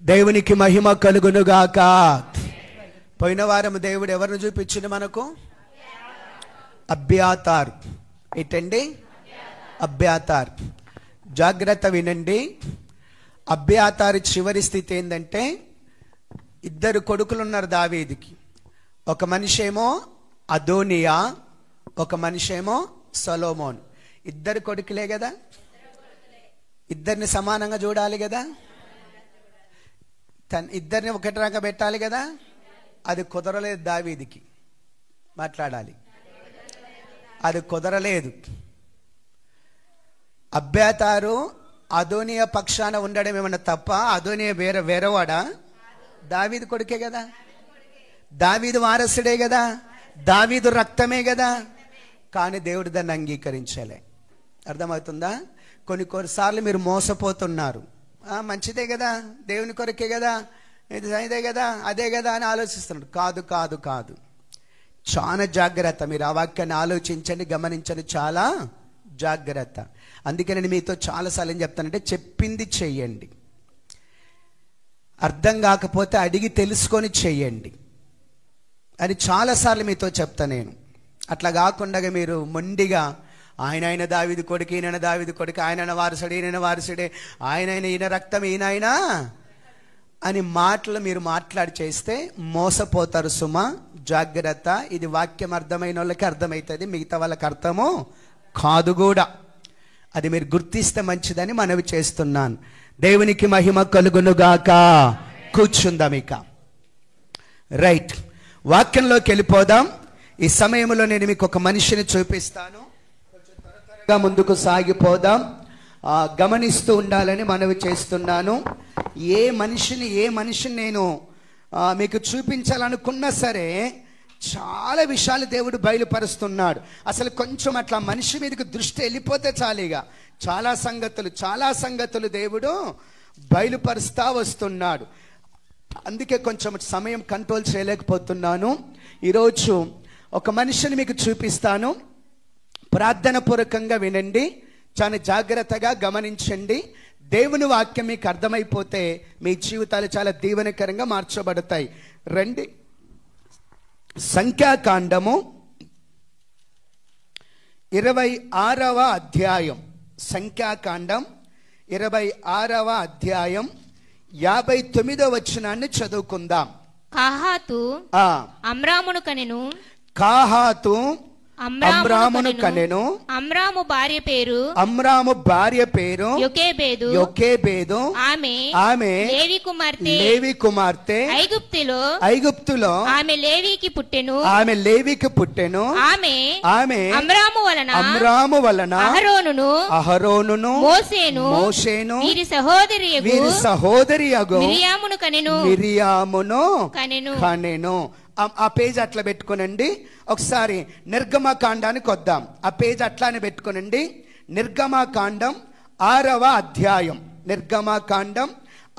దేవునికి మహిమ కలుగునుగాక. పోయిన వారం దేవుడు ఎవరిని చూపించింది మనకు? అబ్యాతార్. ఏంటండి? అబ్యాతార్. జాగ్రత్త వినండి. అబ్యాతార్ చివరి స్థితి ఏంటంటే, ఇద్దరు కొడుకులు ఉన్నారు దావీదుకి. ఒక మనిషి ఏమో అదోనియా, ఒక మనిషి ఏమో సొలొమోన్. ఇద్దరు కొడుకులే కదా, ఇద్దరిని సమానంగా చూడాలి కదా, ఇద్దరిని ఒకటి రంగ పెట్టాలి కదా. అది కుదరలేదు దావీదుకి. మాట్లాడాలి, అది కుదరలేదు. అబ్యాతారు అదోనియా పక్షాన ఉండడం ఏమన్నా తప్ప? అదోనియా వేరేవాడా? దావీదు కొడుకే కదా, దావీదు వారసుడే కదా, దావీదు రక్తమే కదా. కానీ దేవుడు దాన్ని అంగీకరించలే. అర్థమవుతుందా? కొన్నిసార్లు మీరు మోసపోతున్నారు. మంచిదే కదా, దేవుని కొరకే కదా, ఇదే కదా, అదే కదా అని ఆలోచిస్తున్నాడు. కాదు కాదు కాదు. చాలా జాగ్రత్త. మీరు ఆ వాక్యాన్ని ఆలోచించండి, గమనించండి. చాలా జాగ్రత్త. అందుకే నేను మీతో చాలాసార్లు ఏం చెప్తానంటే, చెప్పింది చెయ్యండి. అర్థం కాకపోతే అడిగి తెలుసుకొని చెయ్యండి అని చాలాసార్లు మీతో చెప్తా నేను. అట్లా కాకుండా మీరు మొండిగా ఆయన దావీదు కొడుకు, ఈయన దావీదు కొడుకు, ఆయన వారసుడే, ఈయన వారసుడే, ఆయన ఈయన రక్తం, ఈయన అని మాటలు మీరు మాట్లాడి చేస్తే మోసపోతారు సుమా. జాగ్రత్త. ఇది వాక్యం అర్థమైన వాళ్ళకి అర్థమవుతుంది, మిగతా వాళ్ళకి అర్థమో కాదు కూడా. అది మీరు గుర్తిస్తే మంచిదని మనవి చేస్తున్నాను. దేవునికి మహిమ కలుగునుగాక. కూర్చుందాం ఇక. రైట్, వాక్యంలోకి వెళ్ళిపోదాం. ఈ సమయంలో నేను మీకు ఒక మనిషిని చూపిస్తాను. కొంచెం త్వరగా ముందుకు సాగిపోదాం. గమనిస్తూ ఉండాలని మనవి చేస్తున్నాను. ఏ మనిషిని నేను మీకు చూపించాలనుకున్నా సరే చాలా విషయాలు దేవుడు బయలుపరుస్తున్నాడు. అసలు కొంచెం అట్లా మనిషి మీదకి దృష్టి వెళ్ళిపోతే చాలుగా చాలా సంగతులు దేవుడు బయలుపరుస్తా వస్తున్నాడు. అందుకే కొంచెం సమయం కంట్రోల్ చేయలేకపోతున్నాను. ఈరోజు ఒక మనిషిని మీకు చూపిస్తాను. ప్రార్థన పూర్వకంగా వినండి, చాలా జాగ్రత్తగా గమనించండి. దేవుని వాక్యం మీకు అర్థమైపోతే మీ జీవితాలు చాలా దీవెనకరంగా మార్చబడతాయి. రండి, సంఖ్యాకాండము 26వ అధ్యాయం. సంఖ్యాకాండం 26వ అధ్యాయం 59వ వచనాన్ని చదువుకుందాం. కాహాతు అమ్రామును కనెను. కాహాతు అమ్రామును కనెను. అమ్రాము భార్య పేరు యొకేబేదు. ఆమె లేవి కుమార్తె. ఐగుప్తులో ఆమె లేవికి పుట్టెను. ఆమె అమ్రాము వలన అహరోనును మోషేను వీరి సహోదరియగు మిరియామును కనెను. ఆ పేజ్ అట్లా పెట్టుకోనండి. ఒకసారి నిర్గమకాండానికి వద్దాం. ఆ పేజ్ అట్లానే పెట్టుకోనండి. నిర్గమకాండం 6వ అధ్యాయం. నిర్గమకాండం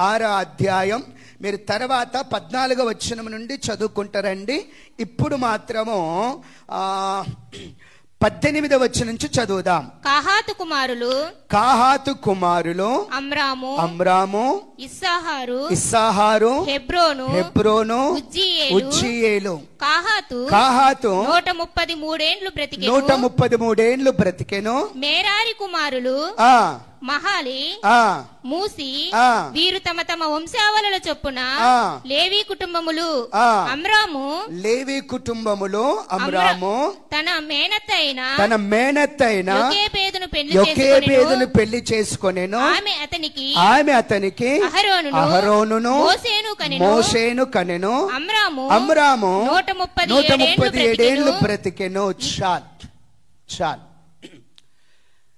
6వ అధ్యాయం. మీరు తర్వాత 14వ వచనం నుండి చదువుకుంటారండి. ఇప్పుడు మాత్రము 18వ వచనం నుంచి చదువుదాం. కాహాతు కుమారులు అమ్రాము, ఇస్సాహారు, హెబ్రోను, ఉజ్జీయేలు. కాహాతు 133 ఏండ్లు బ్రతికెను. మేరారి కుమారులు మహాలి, మూసి వీరు తమ తమ వంశావళుల చొప్పున లేవి కుటుంబములు అమ్రాము తన మేనత్తైన యొకేబేదును పెళ్లి చేసుకొనెను. ఆమె అతనికి అహరోనును మోషేను కనెను. అమ్రాము 137 ఏండ్లు బ్రతికెను. చాల్.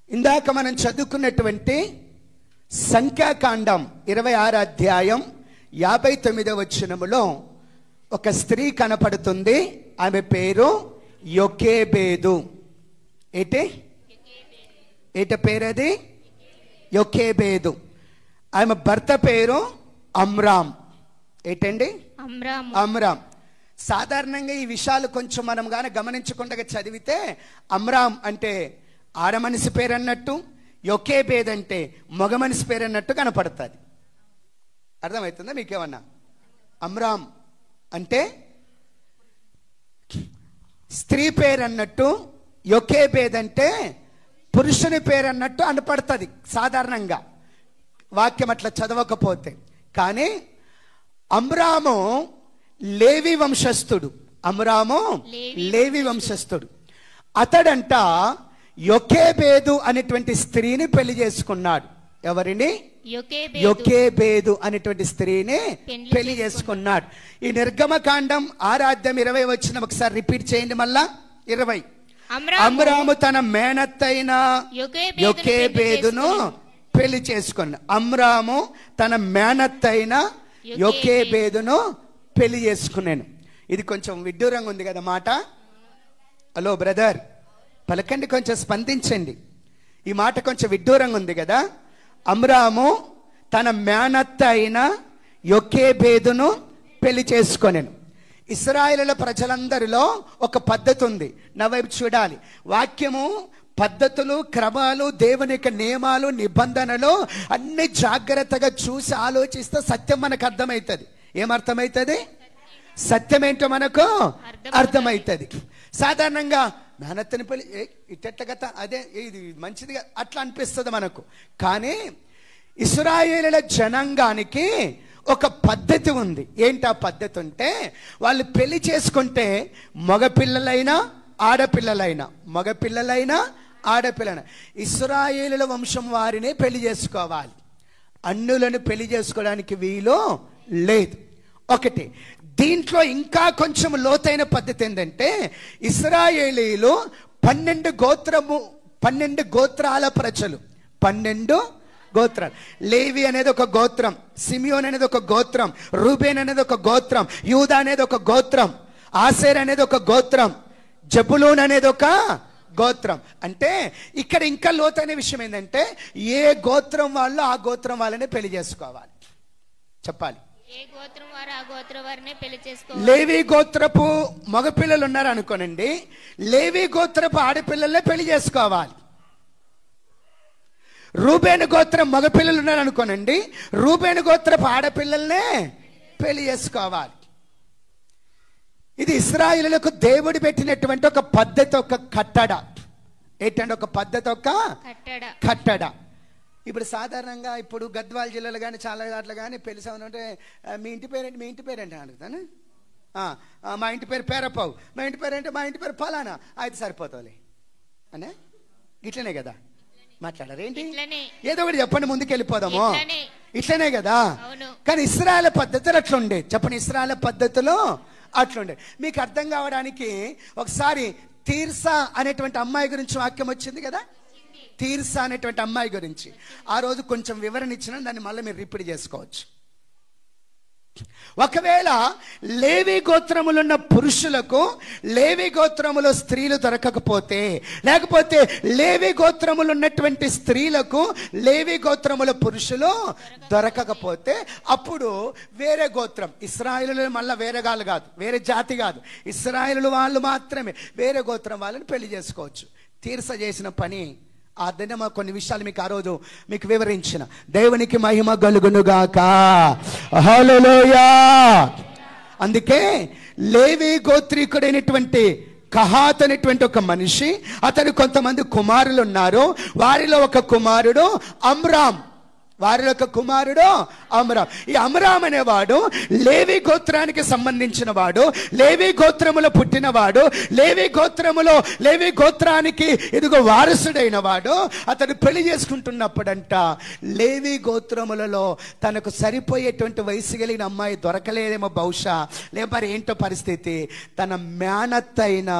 ఇందాక మనం చదువుకున్నటువంటి సంఖ్యాకాండం 26వ అధ్యాయం 59వ వచనములో ఒక స్త్రీ కనపడుతుంది. ఆమె పేరు యొకేబేదు. ఏట పేరది? యొకేబేదు. ఆమె భర్త పేరు అమ్రామ్. ఏంటండి? అమ్రామ్. సాధారణంగా ఈ విషయాలు కొంచెం మనం గానే గమనించకుండా చదివితే అమ్రామ్ అంటే ఆడ మనిషి పేరు అన్నట్టు, యొకేబేద్ అంటే మగ మనిషి పేరు అన్నట్టు కనపడుతుంది. అర్థమవుతుందా మీకేమన్నా? అమ్రామ్ అంటే స్త్రీ పేరు అన్నట్టు, యొకేబేద్ అంటే పురుషుని పేరు అన్నట్టు అనపడుతుంది సాధారణంగా వాక్యం అట్లా చదవకపోతే. కానీ అమ్రాము లేవి వంశస్థుడు. అమ్రాము లేవి వంశస్థుడు. అతడంట యొకేబేదు అనేటువంటి స్త్రీని పెళ్లి చేసుకున్నాడు. ఎవరిని? యొకేబేదు అనేటువంటి స్త్రీని పెళ్లి చేసుకున్నాడు. ఈ నిర్గమకాండం 6:20 ఒకసారి రిపీట్ చేయండి మళ్ళా. 20. అమ్రాము తన మేనత్తైన యొకేబేదును పెళ్లి చేసుకున్నాడు. అమ్రాము తన మేనత్తైన యొకేబేదును పెళ్లి చేసుకున్నాను. ఇది కొంచెం విడ్డూరంగా ఉంది కదా మాట. హలో బ్రదర్, పలకండి, కొంచెం స్పందించండి. ఈ మాట కొంచెం విడ్డూరంగా ఉంది కదా. అమ్రాము తన మేనత్త అయిన యొకేబేదును పెళ్లి చేసుకొనెను. ఇశ్రాయేలుల ప్రజలందరిలో ఒక పద్ధతి ఉంది. నా వైపు చూడాలి. వాక్యము, పద్ధతులు, క్రమాలు, దేవుని యొక్క నియమాలు, నిబంధనలు అన్ని జాగ్రత్తగా చూసి ఆలోచిస్తే సత్యం మనకు అర్థమవుతుంది. ఏమర్థమవుతుంది? సత్యం ఏంటో మనకు అర్థమవుతుంది. సాధారణంగా మేనత్తని పెళ్లి ఇట్ట గత అదే ఇది మంచిదిగా అట్లా అనిపిస్తుంది మనకు. కానీ ఇశ్రాయేలుల జనాంగానికి ఒక పద్ధతి ఉంది. ఏంటి ఆ పద్ధతి? అంటే వాళ్ళు పెళ్లి చేసుకుంటే మగపిల్లలైనా ఆడపిల్లలైనా, మగపిల్లలైనా ఆడపిల్లైనా ఇశ్రాయేలుల వంశం వారినే పెళ్లి చేసుకోవాలి. అన్యులను పెళ్లి చేసుకోవడానికి వీలు లేదు. ఒకటి. దీంట్లో ఇంకా కొంచెం లోతైన పద్ధతి ఏంటంటే ఇశ్రాయేలీలు 12 గోత్రాల ప్రజలు. 12 గోత్రాలు. లేవి అనేది ఒక గోత్రం, సిమియోన్ అనేది ఒక గోత్రం, రూబేన్ అనేది ఒక గోత్రం, యూదా అనేది ఒక గోత్రం, ఆసేర్ అనేది ఒక గోత్రం, జబులూన్ అనేది ఒక గోత్రం. అంటే ఇక్కడ ఇంకా లోతైన విషయం ఏంటంటే ఏ గోత్రం వాళ్ళు ఆ గోత్రం వాళ్ళని పెళ్లి చేసుకోవాలి. చెప్పాలి. లేవి గోత్రపు మగపిల్లలు ఉన్నారు అనుకోనండి, లేవి గోత్రపు ఆడపిల్లలనే పెళ్లి చేసుకోవాలి. రూబేను గోత్రం మగపిల్లలు ఉన్నారు అనుకోనండి, రూబేను గోత్రపు ఆడపిల్లలనే పెళ్లి చేసుకోవాలి. ఇది ఇశ్రాయేలులకు దేవుడు పెట్టినటువంటి ఒక పద్ధతి, ఒక కట్టడ. ఏంటంటే ఒక పద్ధతి, ఒక కట్టడ. ఇప్పుడు సాధారణంగా ఇప్పుడు గద్వాల జిల్లాలో కానీ చాలా దాంట్లో కానీ పెళ్లి సమయం అంటే మీ ఇంటి పేరేంటి, మీ ఇంటి పేరేంటి అడుగుతాను. మా ఇంటి పేరు పేరపావు, మా ఇంటి పేరు అంటే మా ఇంటి పేరు ఫలానా, అయితే సరిపోతుంది అనే ఇట్లనే కదా మాట్లాడారు. ఏంటి ఏదో ఒకటి చెప్పండి, ముందుకు వెళ్ళిపోదాము. ఇట్లనే కదా. కానీ ఇశ్రాయేలు పద్ధతులు అట్లుండే. చెప్పండి, ఇశ్రాయేలు పద్ధతులు అట్లుండే. మీకు అర్థం కావడానికి ఒకసారి తీర్సా అనేటువంటి అమ్మాయి గురించి వాక్యం వచ్చింది కదా. తీర్సా అనేటువంటి అమ్మాయి గురించి ఆ రోజు కొంచెం వివరణ ఇచ్చిన, దాన్ని మళ్ళీ మీరు రిపీట్ చేసుకోవచ్చు. ఒకవేళ లేవి గోత్రములున్న పురుషులకు లేవి గోత్రములో స్త్రీలు దొరకకపోతే, లేకపోతే లేవి గోత్రములు ఉన్నటువంటి స్త్రీలకు లేవి గోత్రముల పురుషులు దొరకకపోతే, అప్పుడు వేరే గోత్రం, ఇశ్రాయేలులు మళ్ళీ వేరే గాలు కాదు, వేరే జాతి కాదు, ఇశ్రాయేలు వాళ్ళు మాత్రమే వేరే గోత్రం వాళ్ళని పెళ్లి చేసుకోవచ్చు. తీర్స చేసిన పని ఆ దిన కొన్ని విషయాలు మీకు ఆ రోజు మీకు వివరించిన. దేవునికి మహిమ కలుగునుగాక. హల్లెలూయా. అందుకే లేవి గోత్రీకుడైనటువంటి కహాత్ అనేటువంటి ఒక మనిషి, అతను కొంతమంది కుమారులు ఉన్నారు. వారిలో ఒక కుమారుడు అమ్రామ్. ఈ అమ్రామ్ అనేవాడు లేవి గోత్రానికి సంబంధించిన వాడు, లేవి గోత్రములో పుట్టినవాడు, లేవి గోత్రానికి ఇదిగో వారసుడైన వాడు. అతను పెళ్లి చేసుకుంటున్నప్పుడంట లేవి గోత్రములలో తనకు సరిపోయేటువంటి వయసు కలిగిన అమ్మాయి దొరకలేదేమో బహుశా, లేకపోతే ఏంటో పరిస్థితి. తన మేనత్తైన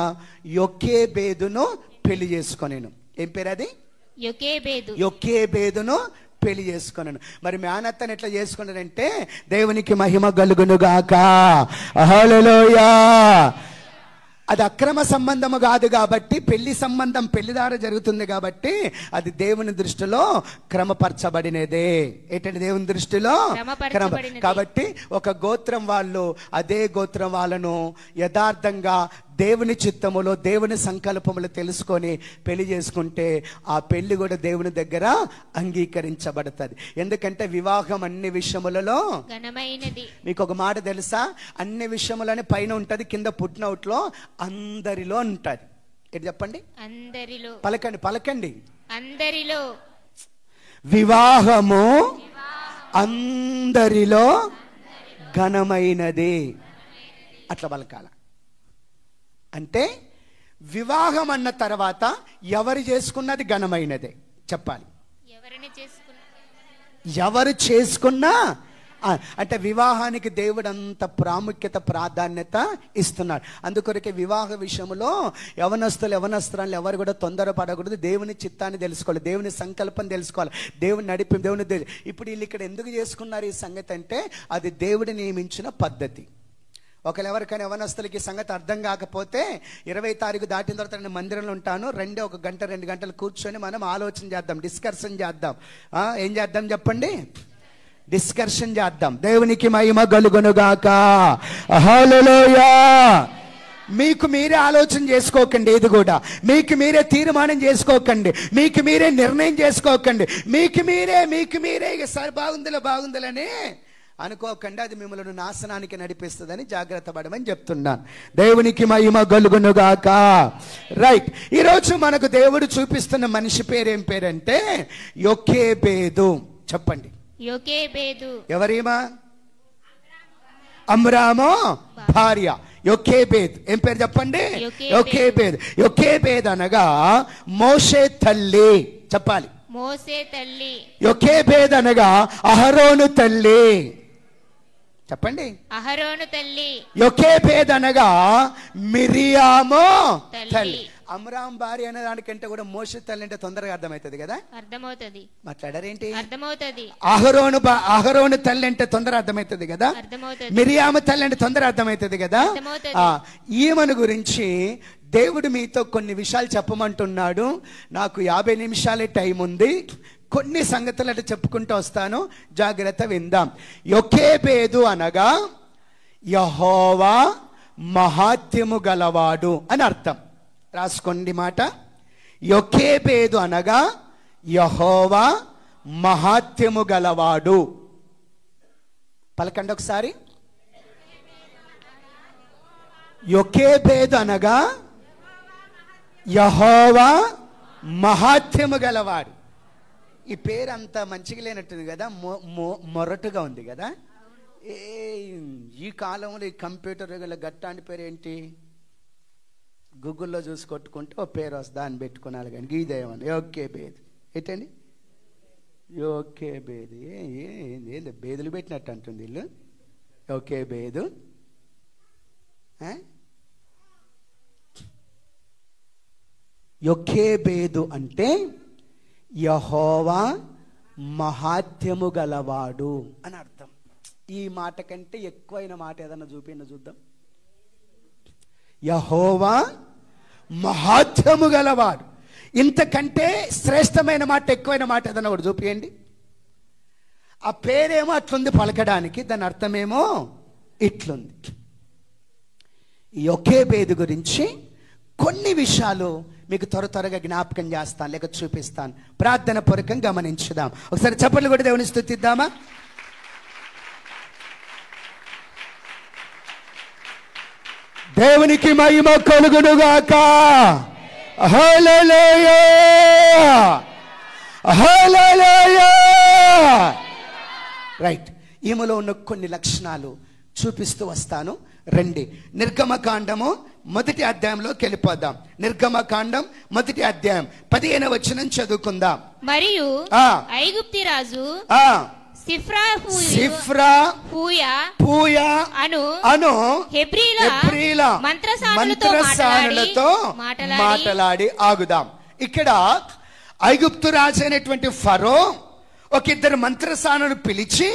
యొకేబేదును పెళ్లి చేసుకొనేను. ఏం పేరు అది? యొకేబేదును పెళ్లి చేసుకున్నాను. మరి మేనత్తని ఎట్లా చేసుకున్నానంటే దేవునికి మహిమ కలుగునుగాక. హల్లెలూయా. అది అక్రమ సంబంధము కాదు కాబట్టి, పెళ్లి సంబంధం పెళ్లి ద్వారా జరుగుతుంది కాబట్టి అది దేవుని దృష్టిలో క్రమపరచబడినదే. ఏంటంటే దేవుని దృష్టిలో కాబట్టి ఒక గోత్రం వాళ్ళు అదే గోత్రం వాళ్ళను యథార్థంగా దేవుని చిత్తములో దేవుని సంకల్పములు తెలుసుకొని పెళ్లి చేసుకుంటే ఆ పెళ్లి కూడా దేవుని దగ్గర అంగీకరించబడుతుంది. ఎందుకంటే వివాహం అన్ని విషయములలో ఘనమైనది. మీకు ఒక మాట తెలుసా, అన్ని విషయములని పైన ఉంటది, కింద పుట్నౌట్ లో అందరిలో ఉంటది. ఏంటి చెప్పండి? అందరిలో. పలకండి. అందరిలో. వివాహము అందరిలో ఘనమైనది. అట్లా పలకాల. అంటే వివాహం అన్న తర్వాత ఎవరు చేసుకున్నది ఘనమైనదే చెప్పాలి. ఎవరు చేసుకున్నా అంటే వివాహానికి దేవుడు అంత ప్రాముఖ్యత ప్రాధాన్యత ఇస్తున్నాడు. అందుకొరకే వివాహ విషయంలో యవనస్తురాలు ఎవరు కూడా తొందరపడకూడదు. దేవుని చిత్తాన్ని తెలుసుకోవాలి, దేవుని సంకల్పం తెలుసుకోవాలి, దేవుని నడిపి ఇప్పుడు వీళ్ళు ఇక్కడ ఎందుకు చేసుకున్నారు ఈ సంగతి అంటే అది దేవుడు నియమించిన పద్ధతి. ఒకవేళ ఎవరికైనా యవనస్తులకి సంగతి అర్థం కాకపోతే 20 తారీఖు దాటిన తర్వాత నేను మందిరంలో ఉంటాను, రండి, 1 గంట 2 గంటలు కూర్చొని మనం ఆలోచన చేద్దాం, డిస్కషన్ చేద్దాం. ఏం చేద్దాం చెప్పండి? డిస్కషన్ చేద్దాం. దేవునికి మహిమ కలుగునుగాక. హల్లెలూయా. మీకు మీరే ఆలోచన చేసుకోకండి, ఇది కూడా మీకు మీరే తీర్మానం చేసుకోకండి, మీకు మీరే నిర్ణయం చేసుకోకండి, మీకు మీరే ఇక సరే బాగుందిలని అనుకోకండి. అది మిమ్మల్ని నాశనానికి నడిపిస్తుందని జాగ్రత్త పడమని చెప్తున్నాను. దేవునికి మహిమ కలుగునుగాక. రైట్. ఈరోజు మనకు దేవుడు చూపిస్తున్న మనిషి పేరు ఏం పేరంటే యోకేబేదు. చెప్పండి. యోకేబేదు. ఎవరీమా? అమ్రాము భార్య యోకేబేదు. ఏం పేరు చెప్పండి? యోకేబేదు. యోకేబేదు అనగా మోషే తల్లి. చెప్పాలి. మోషే తల్లి. యోకేబేదు అనగా అహరోను తల్లి. చెప్పండి. అహరోను తల్లి. యోకేబేదు అనగా మిరియాము తల్లి. అమ్రాం భార్య అనే దానికంటే కూడా మోషే తల్లి అంటే తొందరగా అర్థమవుతుంది కదా? అర్థమవుతుంది. మాట్లాడారేంటి? అర్థమవుతుంది. అహరోను తల్లి అంటే తొందర అర్థమవుతుంది కదా? మిరియాము తల్లి అంటే తొందర అర్థమవుతుంది కదా? ఈమెను గురించి దేవుడు మీతో కొన్ని విషయాలు చెప్పమంటున్నాడు. నాకు 50 నిమిషాలే టైం ఉంది. కొన్ని సంగతులు అంటే చెప్పుకుంటూ వస్తాను, జాగ్రత్త విందాం. యోకేబేదు అనగా యెహోవా మహాత్మ్యము గలవాడు అని అర్థం. రాసుకోండి మాట. యోకేబేదు అనగా యెహోవా మహాత్మ్యము గలవాడు. పలకండి ఒకసారి. యోకేబేదు అనగా యెహోవా మహాత్మ్యము గలవాడు. ఈ పేరు అంత మంచిగా లేనట్టుంది కదా, మొరటుగా ఉంది కదా. ఈ కాలంలో ఈ కంప్యూటర్ గట్టాంటి పేరు ఏంటి? గూగుల్లో చూసి కొట్టుకుంటే ఓ పేరు వస్తుంది, దాన్ని పెట్టుకున్నాను. కానీ గీదేమని యోకేబేదు ఏంటండి? యోకేబేదు ఏంది బేదులు పెట్టినట్టు అంటుంది వీళ్ళు. యోకేబేదు. యోకేబేదు అంటే యెహోవా మహాత్మ్యము గలవాడు అని అర్థం. ఈ మాట కంటే ఎక్కువైన మాట ఏదన్నా చూద్దాం. యెహోవా మహాత్మ్యము గలవాడు. ఇంతకంటే శ్రేష్టమైన మాట, ఎక్కువైన మాట ఏదన్నా ఒకటి చూపియండి. ఆ పేరేమో అట్లుంది పలకడానికి, దాని అర్థమేమో ఇట్లుంది. యోకేబేదు గురించి కొన్ని విషయాలు మీకు త్వరగా జ్ఞాపకం చేస్తాను, లేక చూపిస్తాను. ప్రార్థన పూర్వకం గమనించుదాం. ఒకసారి చప్పట్లు కూడా దేవుని స్తుతిద్దామా? దేవునికి మహిమ కలుగునుగాక. హల్లెలూయా. హల్లెలూయా. రైట్. ఈమెలో ఉన్న కొన్ని లక్షణాలు చూపిస్తూ వస్తాను. రండి. నిర్గమకాండము 1వ అధ్యాయంలోకి వెళ్ళిపోదాం. నిర్గమకాండం 1వ అధ్యాయం 15వ వచనం చదువుకుందాం. మరియు ఐగుప్తి రాజు సిఫ్రా పూయా అను హెబ్రీల మంత్రసానులతో మాట్లాడి ఆగుదాం. ఇక్కడ ఐగుప్తు రాజు అయినటువంటి ఫరో ఒక 2 మంత్రసానులను పిలిచి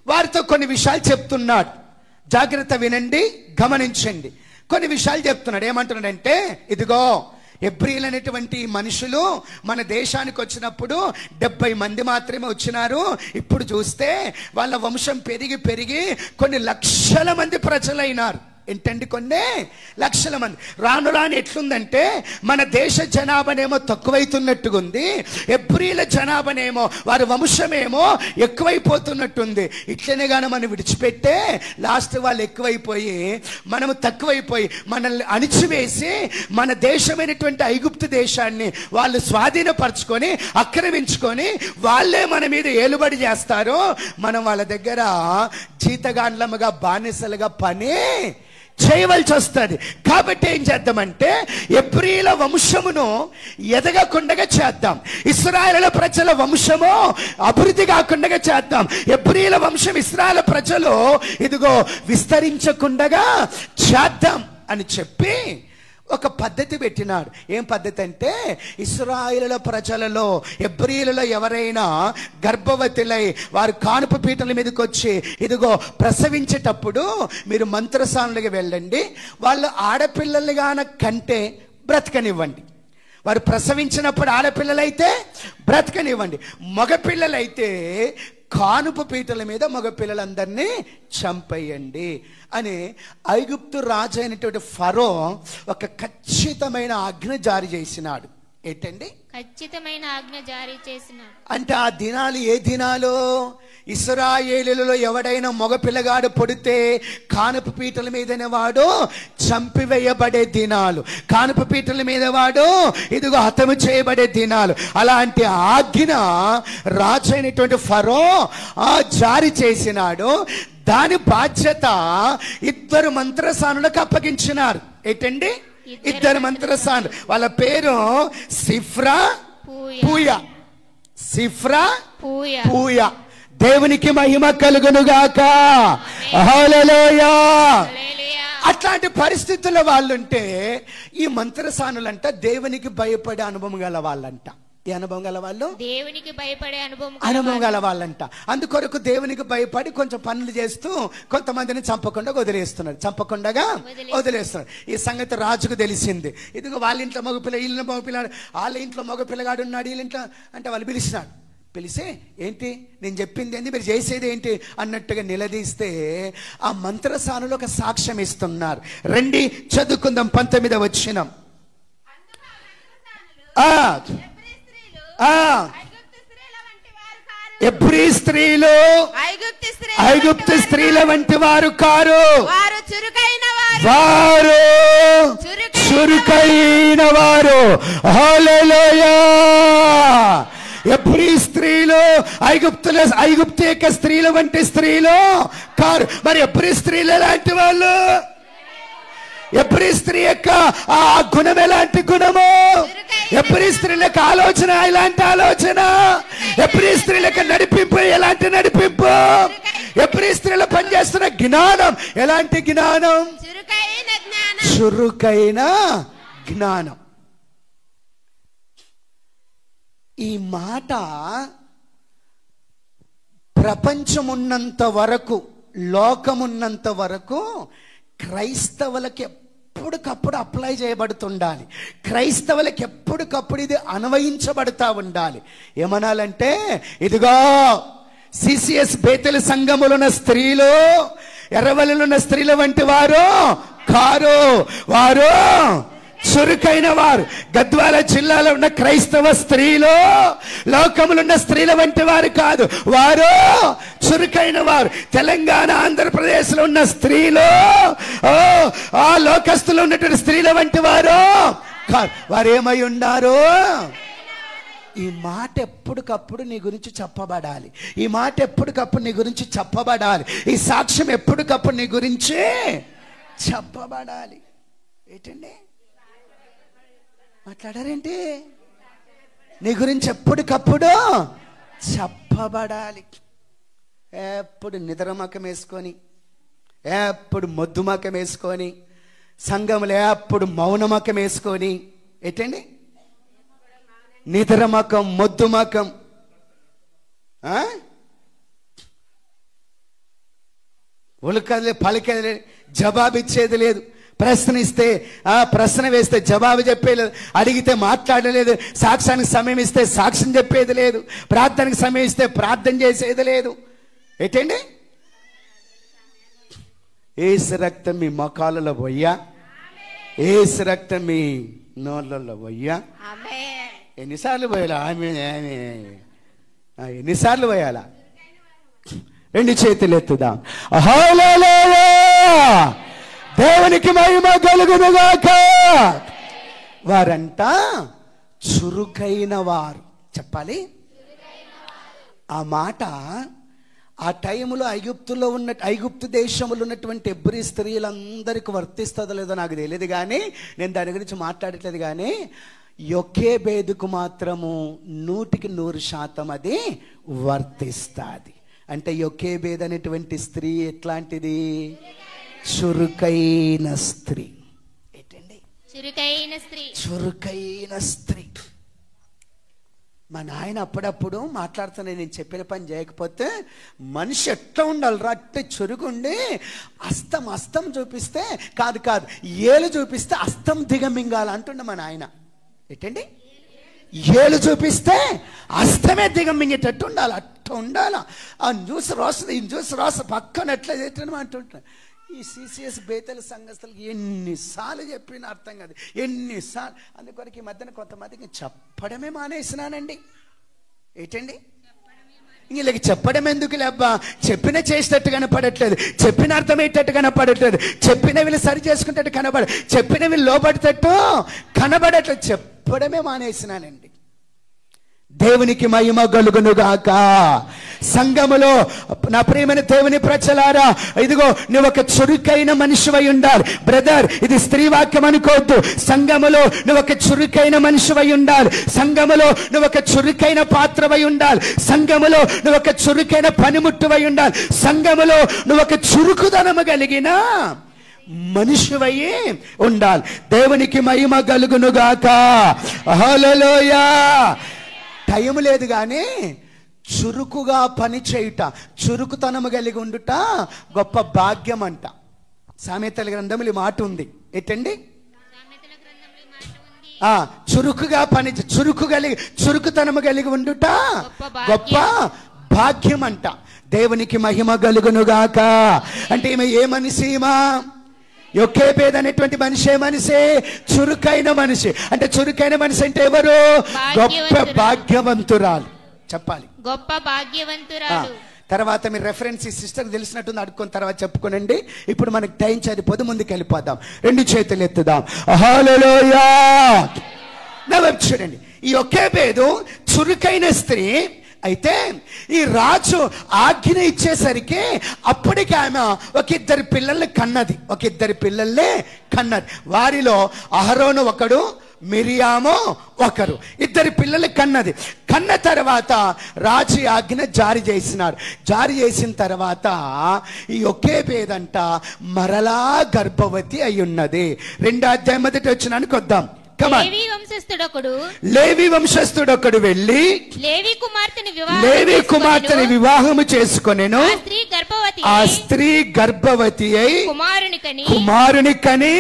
వారితో కొన్ని విషయాలు చెప్తున్నాడు. జాగ్రత్త వినండి, గమనించండి. కొన్ని విషయాలు చెప్తున్నాడు. ఏమంటున్నాడంటే, ఇదిగో హెబ్రీలు అనేటువంటి మనుషులు మన దేశానికి వచ్చినప్పుడు 70 మంది మాత్రమే వచ్చినారు. ఇప్పుడు చూస్తే వాళ్ళ వంశం పెరిగి కొన్ని లక్షల మంది ప్రజలైనారు. ఏంటండి? కొన్ని లక్షల మంది. రాను రాను ఎట్లుందంటే మన దేశ జనాభానేమో తక్కువైతున్నట్టుగా ఉంది, ఎబ్రీల జనాభానేమో వారి వంశమేమో ఎక్కువైపోతున్నట్టుంది. ఇట్లనే కానీ మనం విడిచిపెట్టే లాస్ట్ వాళ్ళు ఎక్కువైపోయి మనము తక్కువైపోయి మనల్ని అణిచివేసి మన దేశమైనటువంటి ఐగుప్తు దేశాన్ని వాళ్ళు స్వాధీనపరచుకొని ఆక్రమించుకొని వాళ్ళే మన మీద ఏలుబడి చేస్తారు. మనం వాళ్ళ దగ్గర జీతగాండ్లముగా బానిసలుగా పని చేయవలసి వస్తుంది. కాబట్టి ఏం చేద్దామంటే ఎబ్రీల వంశమును ఎదగకుండా చేద్దాం, ఇశ్రాయేలు ప్రజల వంశము అభివృద్ధి కాకుండా చేద్దాం, ఎబ్రీల వంశం ఇశ్రాయేలు ప్రజలు ఇదిగో విస్తరించకుండా చేద్దాం అని చెప్పి ఒక పద్ధతి పెట్టినాడు. ఏం పద్ధతి అంటే, ఇశ్రాయేలు ప్రజలలో ఎబ్రీలలో ఎవరైనా గర్భవతులై వారు కానుపు పీటల మీదకి వచ్చి ఇదిగో ప్రసవించేటప్పుడు మీరు మంత్రసానులుగా వెళ్ళండి, వాళ్ళు ఆడపిల్లలుగాన కంటే బ్రతకనివ్వండి. వారు ప్రసవించినప్పుడు ఆడపిల్లలైతే బ్రతకనివ్వండి, మగపిల్లలైతే కానుపు పీటల మీద మగపిల్లలందరినీ చంపేయండి అని ఐగుప్తు రాజు అయినటువంటి ఫరో ఒక ఖచ్చితమైన ఆజ్ఞ జారీ చేసినాడు. ఏంటండి? ఖచ్చితమైన ఆజ్ఞ జారీ చేసినాడు. అంటే ఆ దినాలు ఏ దినాలు? ఇశ్రాయేలులో ఎవడైనా మగ పిల్లగాడు పుడితే కానుపు పీటల మీదనే వాడు చంపివేయబడే దినాలు, కానుపు పీటల మీద వాడు ఇదిగో హతము చేయబడే దినాలు. అలాంటి ఆజ్ఞ రాజు అయినటువంటి ఫరో జారీ చేసినాడు. దాని బాధ్యత ఇద్దరు మంత్రసానులకు అప్పగించినారు. ఏంటండి? ఇద్దరు మంత్రసానులు. వాళ్ళ పేరు సిఫ్రా పూయ. సిఫ్రా పూయ. దేవునికి మహిమ కలుగునుగాక. హల్లెలూయా. అట్లాంటి పరిస్థితుల్లో వాళ్ళుంటే ఈ మంత్రసానులంట దేవునికి భయపడే అనుభవం గల వాళ్ళంట. ఏ అనుభవం గల వాళ్ళు? దేవునికి భయపడే అనుభవం గల వాళ్ళంట. అందుకొరకు దేవునికి భయపడి కొంచెం పనులు చేస్తూ కొంతమందిని చంపకుండా వదిలేస్తున్నారు. ఈ సంగతి రాజుకు తెలిసింది. ఇదిగో వాళ్ళ ఇంట్లో మగపిల్ల, వీళ్ళ మగపిల్లాడు, వాళ్ళ ఇంట్లో మగపిల్లగాడు ఉన్నాడు, వీళ్ళ ఇంట్లో అంటే వాళ్ళు పిలిచినాడు. పిలిచి ఏంటి నేను చెప్పింది ఏంటి, మీరు చేసేది ఏంటి అన్నట్టుగా నిలదీస్తే ఆ మంత్రసానులు ఒక సాక్ష్యం ఇస్తున్నారు. రండి చదువుకుందాం 19వ వచనం. ఎబ్రీ స్త్రీలు ఐగుప్తు స్త్రీల వంటి వారు కారు, వారు చురుకైన వారు. హల్లెలూయా. ఎబ్రీ స్త్రీలు ఐగుప్తు యొక్క స్త్రీల వంటి స్త్రీలు కారు. మరి ఎబ్రీ స్త్రీలు ఎలాంటి వాళ్ళు? ఎబ్రీ స్త్రీ యొక్క ఆ గుణం ఎలాంటి గుణము? ఎబ్రీ స్త్రీలకు ఆలోచన ఎలాంటి ఆలోచన? ఎబ్రీ స్త్రీలకు నడిపింపు ఎలాంటి నడిపింపు? ఎబ్రీ స్త్రీలు పనిచేస్తున్న జ్ఞానం ఎలాంటి జ్ఞానం? చురుకైన జ్ఞానం. ఈ మాట ప్రపంచమున్నంత వరకు, లోకమున్నంత వరకు క్రైస్తవులకి ఎప్పటికప్పుడు అప్లై చేయబడుతుండాలి. క్రైస్తవులకి ఎప్పటికప్పుడు ఇది అన్వయించబడుతూ ఉండాలి. ఏమనాలంటే, ఇదిగో సిసిఎస్ బేతెలు సంఘములు ఉన్న స్త్రీలు, ఎర్రవల్లిలో ఉన్న స్త్రీల వంటి వారు కారు, వారు చురుకైన వారు. గద్వాల జిల్లాలో ఉన్న క్రైస్తవ స్త్రీలు లోకములో ఉన్న స్త్రీల వంటి వారు కాదు, వారు చురుకైన వారు. తెలంగాణ ఆంధ్రప్రదేశ్లో ఉన్న స్త్రీలు ఆ లోకస్తులు ఉన్నటువంటి స్త్రీల వంటి వారు కాదు, వారు ఏమై ఉన్నారు? ఈ మాట ఎప్పటికప్పుడు నీ గురించి చెప్పబడాలి. ఈ మాట ఎప్పటికప్పుడు నీ గురించి చెప్పబడాలి. ఈ సాక్ష్యం ఎప్పటికప్పుడు నీ గురించి చెప్పబడాలి. ఏంటండి మాట్లాడారేంటి? నీ గురించి ఎప్పటికప్పుడు చెప్పబడాలి. ఎప్పుడు నిద్రమకం వేసుకొని, ఎప్పుడు మొద్దుమకం వేసుకొని, సంఘంలో ఎప్పుడు మౌనమకం వేసుకొని, ఏంటండి నిద్రమకం, మొద్దుమకం. ఉలకలే పలికేది, జవాబిచ్చేది లేదు. ప్రశ్నిస్తే ప్రశ్న వేస్తే జవాబు చెప్పేలేదు, అడిగితే మాట్లాడలేదు, సాక్ష్యానికి సమయం ఇస్తే సాక్ష్యం చెప్పేది లేదు, ప్రార్థనకి సమయం ఇస్తే ప్రార్థన చేసేది లేదు. ఏంటండి ఏసు రక్తం మీ మొఖాలలో పోయ్యా, ఏసు రక్తం మీ నోళ్ళల్లో పోయ్యా. ఎన్నిసార్లు పోయాలా? ఎన్నిసార్లు పోయాలా? రెండు చేతులు ఎత్తుదాం. హల్లెలూయా, దేవునికి మహిమ కలుగునుగాక. వారంతా చురుకైన వారు. చెప్పాలి ఆ మాట. ఆ టైంలో ఐగుప్తు దేశంలో ఉన్నటువంటి ఎబ్రీ స్త్రీలందరికీ వర్తిస్తుందో లేదో నాకు తెలియదు, కానీ నేను దాని గురించి మాట్లాడట్లేదు. కానీ యొకేబేదుకు మాత్రము 100% అది వర్తిస్తుంది. అంటే యొకేబేద్ అనేటువంటి స్త్రీ ఎట్లాంటిది? చురుకైన స్త్రీ. ఏంటండి? చురుకైన స్త్రీ. మా నాయన అప్పుడప్పుడు మాట్లాడుతున్నా, నేను చెప్పిన పని చేయకపోతే మనిషి ఎట్లా ఉండాలిరా, అట్టే చురుకుండి అస్తం చూపిస్తే కాదు ఏలు చూపిస్తే అస్తం దిగమింగాల అంటుండే మా నాయన. ఏంటండి? ఏలు చూపిస్తే అస్తమే దిగమింగేటట్టు ఉండాలి, అట్లా ఉండాలా. ఆ న్యూస్ రాస్తుంది, ఈ న్యూస్ రాస్తా పక్కన ఎట్లా చేస్తాను అంటుంటా. ఈ సిసిఎస్ బేతల సంఘస్థలకు ఎన్నిసార్లు చెప్పిన అర్థం కాదు, ఎన్నిసార్లు. అందుకొరకు ఈ మధ్యన కొంతమందికి చెప్పడమే మానేసినానండి. ఏంటండి? వీళ్ళకి చెప్పడం ఎందుకు లేబ్బా? చెప్పిన చేసేటట్టు కనపడట్లేదు, చెప్పిన అర్థమయ్యేటట్టు కనపడట్లేదు, చెప్పిన వీళ్ళు సరి చేసుకునేటట్టు చెప్పిన వీళ్ళు లోబడేటట్టు కనబడట్లేదు. చెప్పడమే మానేసినానండి. దేవునికి మహిమ కలుగునుగాక. సంఘములో నా ప్రియమైన దేవుని ప్రజలారా, ఇదిగో నువ్వు ఒక చురుకైన మనిషివై ఉండాలి. బ్రదర్, ఇది స్త్రీ వాక్యం అనుకోవద్దు. సంఘములో నువ్వు ఒక చురుకైన మనిషివై ఉండాలి. సంఘములో నువ్వు ఒక చురుకైన పాత్రవై ఉండాలి. సంఘములో నువ్వు ఒక చురుకైన పనిముట్టువై ఉండాలి. సంఘములో నువ్వు ఒక చురుకుదనము కలిగిన మనిషివై ఉండాలి. దేవునికి మహిమ కలుగునుగాక. హల్లెలూయా. టైం లేదు కానీ చురుకుగా పని చేయుట, చురుకుతనము కలిగి ఉండుట గొప్ప భాగ్యం అంట. సామెతల గ్రంథంలో ఈ మాట ఉంది. ఏంటండి? చురుకుగా పని, చురుకుతనము కలిగి ఉండుట గొప్ప భాగ్యం అంట. దేవునికి మహిమ కలుగునుగాక. అంటే ఈమె ఏ మనిషి? యొకేబేద్ అనేటువంటి మనిషి మనిషి చురుకైన మనిషి. అంటే చురుకైన మనిషి అంటే ఎవరు? గొప్ప భాగ్యవంతురాలు. చెప్పాలి, గొప్ప భాగ్యవంతురాలు. తర్వాత మీరు రెఫరెన్స్ సిస్టర్ తెలిసినట్టుంది, అడుక్కొని తర్వాత చెప్పుకోనండి. ఇప్పుడు మనకి టైం చదిపోదు, ముందుకు వెళ్ళిపోదాం. రెండు చేతులు ఎత్తుదాం. హల్లెలూయా. చూడండి, ఈ యొకేబేదు చురుకైన స్త్రీ అయితే ఈ రాజు ఆజ్ఞ ఇచ్చేసరికి అప్పటికి ఆమె ఒక ఇద్దరు పిల్లల్ని కన్నది. వారిలో అహరోను ఒకడు, మిరియాము ఒకరు, ఇద్దరు పిల్లలు కన్నది. కన్న తర్వాత రాజు ఆజ్ఞ జారీ చేసినాడు. జారీ చేసిన తర్వాత ఈ యొకేబేదంట మరలా గర్భవతి అయి ఉన్నది. 2వ అధ్యాయం 1వ వచనానికి వద్దాం. లేవి వంశస్థుడొకడు వెళ్ళి లేవి కుమార్తెని వివాహము చేసుకొనెను. ఆ స్త్రీ గర్భవతి అయి కుమారుని కని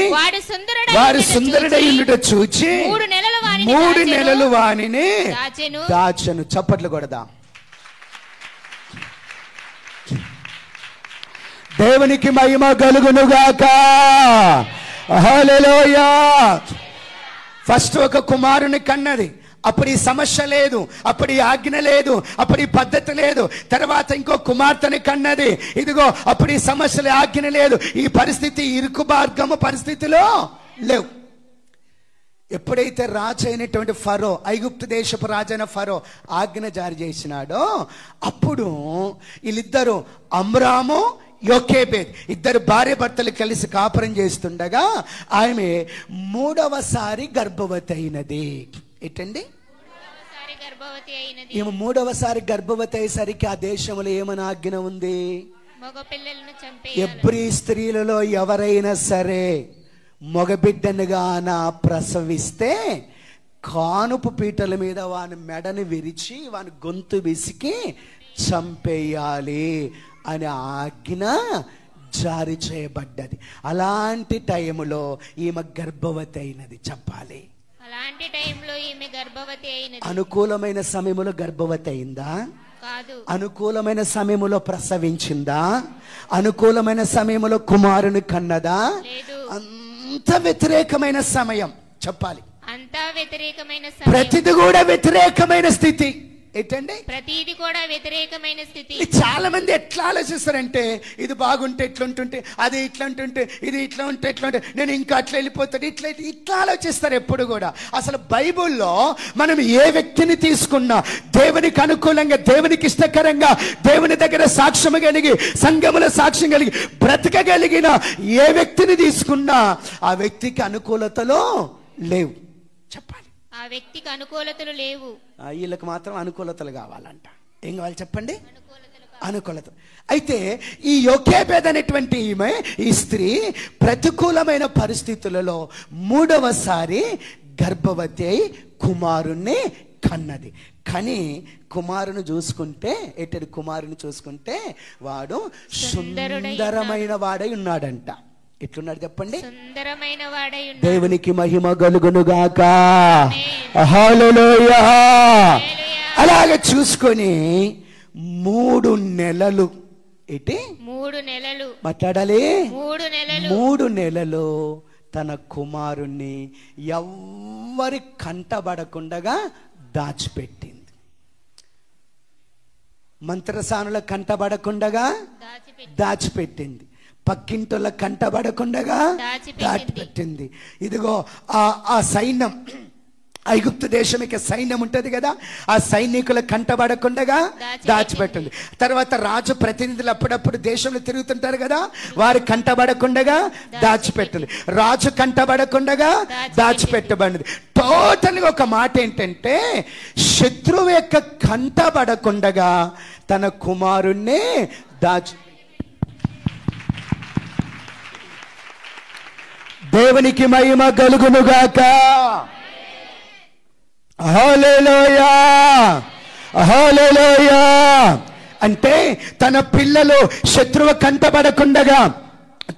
వారు సుందరుడై ఉండుట చూచి 3 నెలలు వానిని దాచెను. చప్పట్లు కొడదాం. దేవునికి మహిమ కలుగునుగాక. హల్లెలూయా. ఫస్ట్ ఒక కుమారుని కన్నది. అప్పుడు ఈ సమస్య లేదు, అప్పుడు ఈ ఆజ్ఞ లేదు, అప్పుడు ఈ పద్ధతి లేదు. తర్వాత ఇంకో కుమార్తెని కన్నది. ఇదిగో అప్పుడు ఈ సమస్యలు, ఆజ్ఞ లేదు. ఈ పరిస్థితి, ఇరుకు మార్గము పరిస్థితిలో లేవు. ఎప్పుడైతే రాజు అయినటువంటి ఫరో, ఐగుప్తు దేశపు రాజైన ఫరో ఆజ్ఞ జారీ చేసినాడో అప్పుడు వీళ్ళిద్దరు అమ్రాము, యొకేబేద్ ఇద్దరు భార్య భర్తలు కలిసి కాపురం చేస్తుండగా ఆమె 3వసారి గర్భవతి అయినది. ఏంటండి? ఈమె 3వసారి గర్భవతి అయ్యేసరికి ఆ దేశంలో ఏమని ఆజ్ఞ ఉంది? ఎబ్రీ స్త్రీలలో ఎవరైనా సరే మగబిడ్డనుగాన ప్రసవిస్తే కానుపు పీటల మీద వాని మెడని విరిచి వాని గొంతు విసికి చంపేయాలి అనే ఆజ్ఞ జారీ చేయబడ్డది. అలాంటి టైంలో ఈమె గర్భవతి అయినది. చెప్పాలి, అలాంటి టైంలో ఈమె గర్భవతి అయినది. అనుకూలమైన సమయంలో గర్భవతి అయిందా? కాదు. అనుకూలమైన సమయంలో ప్రసవించిందా? అనుకూలమైన సమయంలో కుమారుని కన్నదా? లేదు. అంత వ్యతిరేకమైన సమయం చెప్పాలి. అంతా వ్యతిరేకమైన సమయం. ప్రతిది కూడా వ్యతిరేకమైన స్థితి. ఏంటండి? ప్రతిది కూడా వ్యతిరేకమైన స్థితి. చాలా మంది ఎట్లా ఆలోచిస్తారంటే, ఇది బాగుంటే ఇట్లుంటుంటే, అది ఇట్లంటుంటే, ఇది ఇట్లా ఉంటే ఇట్లా ఉంటే, నేను ఇంకా అట్లా వెళ్ళిపోతాను, ఇట్లా ఆలోచిస్తారు ఎప్పుడు కూడా. అసలు బైబుల్లో మనం ఏ వ్యక్తిని తీసుకున్నా, దేవునికి అనుకూలంగా, దేవునికి ఇష్టకరంగా, దేవుని దగ్గర సాక్ష్యం కలిగి, సంఘముల సాక్ష్యం కలిగి బ్రతకగలిగిన ఏ వ్యక్తిని తీసుకున్నా ఆ వ్యక్తికి అనుకూలతలో లేవు. చెప్పాలి. ఆ వ్యక్తికి అనుకూలతలు లేవు. వీళ్ళకి మాత్రం అనుకూలతలు కావాలంట. ఏం కావాలి చెప్పండి? అనుకూలత. అయితే ఈ యోకేబేద్ అనేటువంటి ఈమె, ఈ స్త్రీ ప్రతికూలమైన పరిస్థితులలో మూడవసారి గర్భవతి అయి కుమారుణ్ణి కన్నది. కానీ కుమారుని చూసుకుంటే, ఎట్టడి కుమారుని చూసుకుంటే వాడు సుందరమైన వాడై ఉన్నాడంట. ఎట్లున్నాడు చెప్పండి? సుందరమైన వాడై ఉన్నాడు. దేవునికి మహిమ కలుగునుగాక. హల్లెలూయా. అలాగే చూసుకొని 3 నెలలు, ఏంటి 3 నెలలు మాట్లాడాలి. 3 నెలలు తన కుమారుణ్ణి ఎవ్వరి కంటబడకుండా దాచిపెట్టింది. మంత్రసానుల కంటబడకుండా దాచిపెట్టింది. పక్కింటుల కంటబడకుండా దాచిపెట్టింది. ఇదిగో ఆ సైన్యం, ఐగుప్తు దేశం ఇక సైన్యం ఉంటది కదా, ఆ సైనికుల కంటబడకుండా దాచిపెట్టింది. తర్వాత రాజు ప్రతినిధులు అప్పుడప్పుడు దేశంలో తిరుగుతుంటారు కదా, వారి కంటబడకుండా దాచిపెట్టింది. రాజు కంటబడకుండా దాచిపెట్టబడింది. టోటల్గా ఒక మాట ఏంటంటే, శత్రువు యొక్క కంటబడకుండా తన కుమారుణ్ణి దేవునికి మహిమ కలుగునుగాక. హల్లెలూయా, హల్లెలూయా. అంటే తన పిల్లలు శత్రువు కంటబడకుండగా,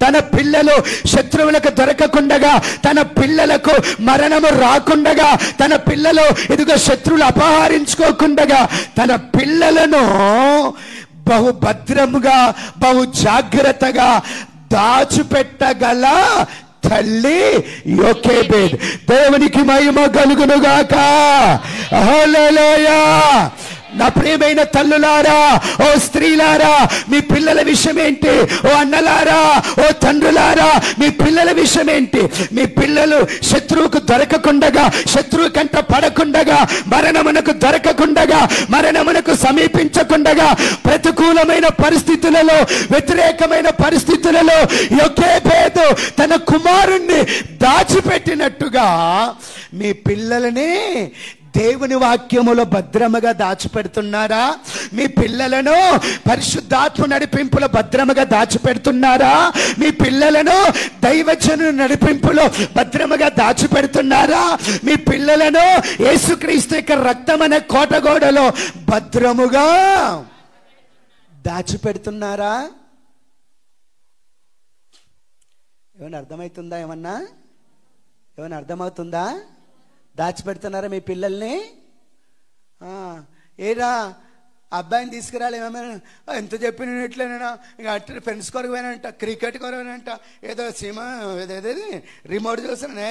తన పిల్లలు శత్రువులకు దొరకకుండగా, తన పిల్లలకు మరణము రాకుండగా, తన పిల్లలు ఇదిగో శత్రువులు అపహరించుకోకుండగా, తన పిల్లలను బహు భద్రముగా, బహు జాగ్రత్తగా దాచిపెట్టగల తల్లి యోకేబేద్. దేవునికి మహిమ కలుగునుగాక. హల్లెలూయా. నా ప్రియమైన తల్లులారా, ఓ స్త్రీలారా, మీ పిల్లల విషయం ఏంటి? ఓ అన్నలారా, ఓ తండ్రులారా, మీ పిల్లల విషయం ఏంటి? మీ పిల్లలు శత్రువుకు దొరకకుండగా, శత్రువు కంట పడకుండగా, మరణమునకు దొరకకుండగా, మరణమునకు సమీపించకుండగా, ప్రతికూలమైన పరిస్థితులలో, వ్యతిరేకమైన పరిస్థితులలో యోకేబేదు తన కుమారుణ్ణి దాచిపెట్టినట్టుగా మీ పిల్లలని దేవుని వాక్యములో భద్రముగా దాచిపెడుతున్నారా? మీ పిల్లలను పరిశుద్ధాత్మ నడిపింపులో భద్రముగా దాచిపెడుతున్నారా? మీ పిల్లలను దైవజను నడిపింపులో భద్రముగా దాచిపెడుతున్నారా? మీ పిల్లలను యేసుక్రీస్తు యొక్క రక్తం అనే కోటగోడలో భద్రముగా దాచిపెడుతున్నారా? ఏమైనా అర్థమవుతుందా? ఏమైనా అర్థమవుతుందా? దాచిపెడుతున్నారా మీ పిల్లల్ని? ఏరా అబ్బాయిని తీసుకురాలి, ఏమైనా ఎంత చెప్పినట్లేనా? ఇక అట్లా ఫ్రెండ్స్ కొరకు పోయినంట, క్రికెట్ కొరకు పోయినంట, ఏదో సినిమా ఏదేది రిమోట్ చూస్తాను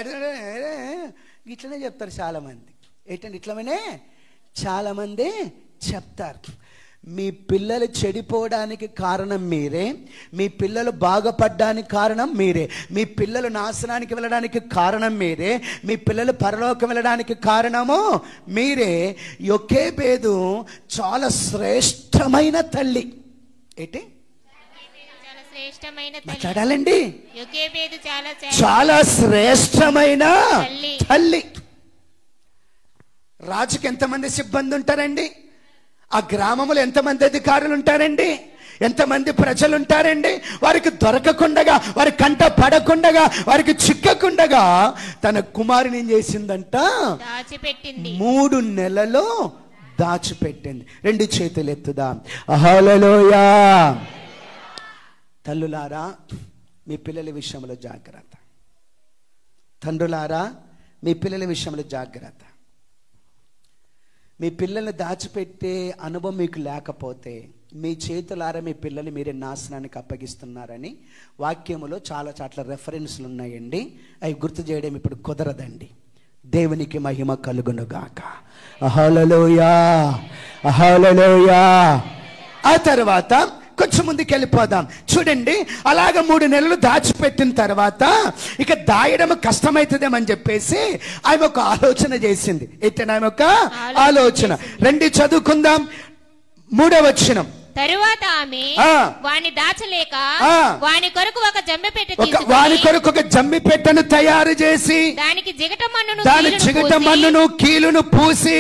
ఇట్లనే చెప్తారు చాలామంది. ఏంటంటే ఇట్లనే చాలామంది చెప్తారు. మీ పిల్లలు చెడిపోవడానికి కారణం మీరే, మీ పిల్లలు బాగుపడడానికి కారణం మీరే, మీ పిల్లలు నాశనానికి వెళ్ళడానికి కారణం మీరే, మీ పిల్లలు పరలోకం వెళ్ళడానికి కారణము మీరే. యోకేబేదు చాలా శ్రేష్టమైన తల్లి. ఏంటి మాట్లాడాలండి? చాలా శ్రేష్టమైన తల్లి. రాజుకి ఎంతమంది సిబ్బంది ఉంటారండి? ఆ గ్రామంలో ఎంతమంది అధికారులు ఉంటారండి? ఎంతమంది ప్రజలు ఉంటారండి? వారికి దొరకకుండగా, వారి కంట పడకుండగా, వారికి చిక్కకుండగా తన కుమారుని ఏం చేసిందంట? దాచిపెట్టింది. 3 నెలలు దాచిపెట్టింది. 2 చేతులు ఎత్తుదాం. హల్లెలూయా. తల్లులారా, మీ పిల్లల విషయంలో జాగ్రత్త. తండ్రులారా, మీ పిల్లల విషయంలో జాగ్రత్త. మీ పిల్లల్ని దాచిపెట్టే అనుభవం మీకు లేకపోతే మీ చేతులారా మీ పిల్లల్ని మీరే నాశనానికి అప్పగిస్తున్నారని వాక్యములో చాలా చాట్ల రెఫరెన్స్లు ఉన్నాయండి. అవి గుర్తు చేయడం ఇప్పుడు కుదరదండి. దేవునికి మహిమ కలుగునుగాక. హల్లెలూయా, హల్లెలూయా. ఆ తర్వాత కొంచెం ముందుకు వెళ్ళిపోదాం. చూడండి, అలాగ 3 నెలలు దాచిపెట్టిన తర్వాత ఇక దాయడం కష్టమవుతుందేమని చెప్పేసి ఆమె ఒక ఆలోచన చేసింది. ఏంటంటే ఆమె ఒక ఆలోచన. రండి చదువుకుందాం. 3వ వచనం. తరువాత ఆమె వాని దాచలేక వాని కొరకు ఒక జమ్మి పెట్టెను తయారు చేసి దానికి జిగట మన్నును కీలును పూసి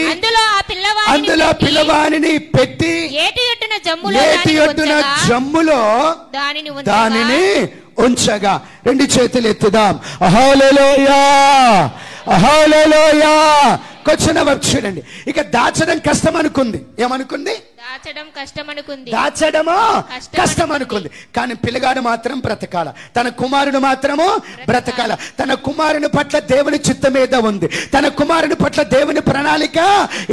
అందులో పిల్లవానిని పెట్టి ఏటి యొట్టున జమ్ములో దానిని ఉంచగా. 2 చేతులు ఎత్తుదాం. హల్లెలూయా, హల్లెలూయా. కొంచెం చూడండి, ఇక దాచడం కష్టం అనుకుంది. ఏమనుకుంది? దాచడమో కష్టం అనుకుంది. కానీ పిల్లగాడు మాత్రం బ్రతకాల, తన కుమారుడు మాత్రము బ్రతకాల. తన కుమారుని పట్ల దేవుని చిత్తం ఏదో ఉంది, తన కుమారుని పట్ల దేవుని ప్రణాళిక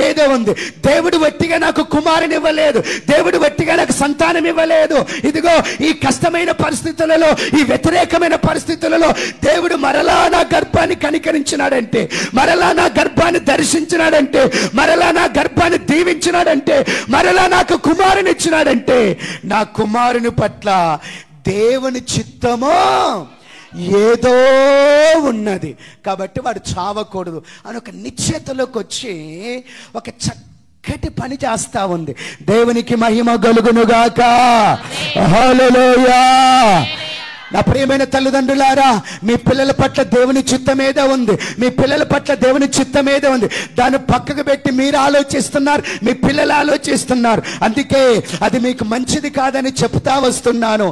ఏదో ఉంది. దేవుడు వట్టిగా నాకు కుమారుని ఇవ్వలేదు, దేవుడు వట్టిగా నాకు సంతానం ఇవ్వలేదు. ఇదిగో ఈ కష్టమైన పరిస్థితులలో, ఈ వ్యతిరేకమైన పరిస్థితులలో దేవుడు మరలా నా గర్భాన్ని కనికరించినాడంటే, మరలా నా గర్భాన్ని దర్శించినాడంటే, మరలా నా గర్భాన్ని దీవించినాడంటే, మరలా నాకు కుమారుని ఇచ్చినాడంటే, నా కుమారుని పట్ల దేవుని చిత్తమో ఏదో ఉన్నది. కాబట్టి వాడు చావకూడదు అని ఒక నిశ్చయతలోకి వచ్చి ఒక చక్కటి పని చేస్తా ఉంది. దేవునికి మహిమ కలుగునుగాక. హల్లెలూయా. నా ప్రియమైన తల్లిదండ్రులారా, మీ పిల్లల పట్ల దేవుని చిత్తం ఏదో ఉంది, మీ పిల్లల పట్ల దేవుని చిత్తం ఏదో ఉంది. దాన్ని పక్కకు పెట్టి మీరు ఆలోచిస్తున్నారు, మీ పిల్లలు ఆలోచిస్తున్నారు. అందుకే అది మీకు మంచిది కాదని చెప్తా వస్తున్నాను.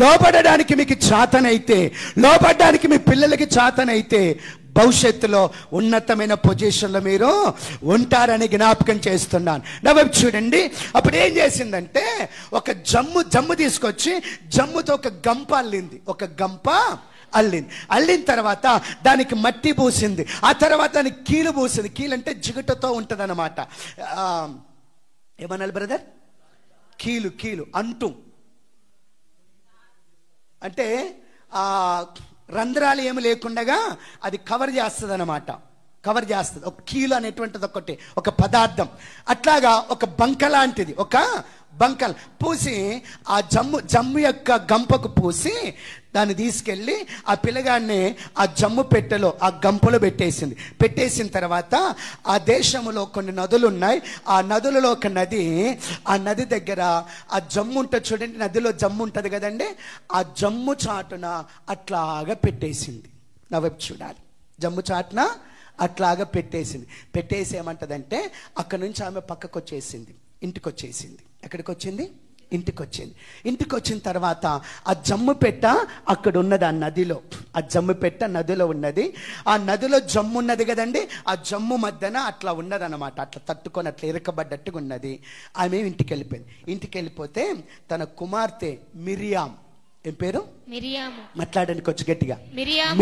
లోబడడానికి మీకు చాతనైతే, లోబడడానికి మీ పిల్లలకి చాతనైతే భవిష్యత్తులో ఉన్నతమైన పొజిషన్లో మీరు ఉంటారని జ్ఞాపకం చేస్తున్నాను. నా వైపు చూడండి. అప్పుడు ఏం చేసిందంటే ఒక జమ్ము తీసుకొచ్చి జమ్ముతో ఒక గంప అల్లింది. ఒక గంప అల్లిన తర్వాత దానికి మట్టి పూసింది. ఆ తర్వాత దానికి కీలు పూసింది. కీలు అంటే జిగుటతో ఉంటుంది అన్నమాట. ఏమన్నారు బ్రదర్? కీలు అంటూ అంటే రంధ్రాలు ఏమి లేకుండా అది కవర్ చేస్తుంది అన్నమాట. కవర్ చేస్తుంది. ఒక కీలు అనేటువంటిది ఒక పదార్థం. అట్లాగా ఒక బంక లాంటిది, ఒక బంకల్ పూసి ఆ జమ్ము యొక్క గంపకు పూసి దాన్ని తీసుకెళ్ళి ఆ పిల్లగాన్ని ఆ జమ్ము పెట్టెలో, ఆ గంపలో పెట్టేసిన తర్వాత ఆ దేశంలో కొన్ని నదులు ఉన్నాయి. ఆ నదులలో ఒక నది, ఆ నది దగ్గర ఆ జమ్ము ఉంటుంది చూడండి, నదిలో జమ్ము ఉంటుంది కదండి, ఆ జమ్ము చాటున అట్లాగా పెట్టేసింది. నా వైపు చూడాలి. జమ్ము చాటున అట్లాగా పెట్టేసి ఏమంటదంటే అక్కడ నుంచి ఆమె పక్కకు వచ్చేసింది, ఇంటికి వచ్చేసింది. ఎక్కడికి వచ్చింది? ఇంటికి వచ్చిన తర్వాత ఆ జమ్ము పెట్ట అక్కడ ఉన్నది, ఆ నదిలో. ఆ జమ్ము పెట్ట నదిలో ఉన్నది. ఆ నదిలో జమ్ము ఉన్నది కదండి, ఆ జమ్ము మధ్యన అట్లా ఉన్నది అనమాట. అట్లా తట్టుకొని అట్లా ఇరకబడ్డట్టుగా ఉన్నది. ఆమె ఇంటికి వెళ్ళిపోతే తన కుమార్తె మిరియాం, ఏం పేరు? మిరియాము. మాట్లాడడానికి వచ్చి గట్టిగా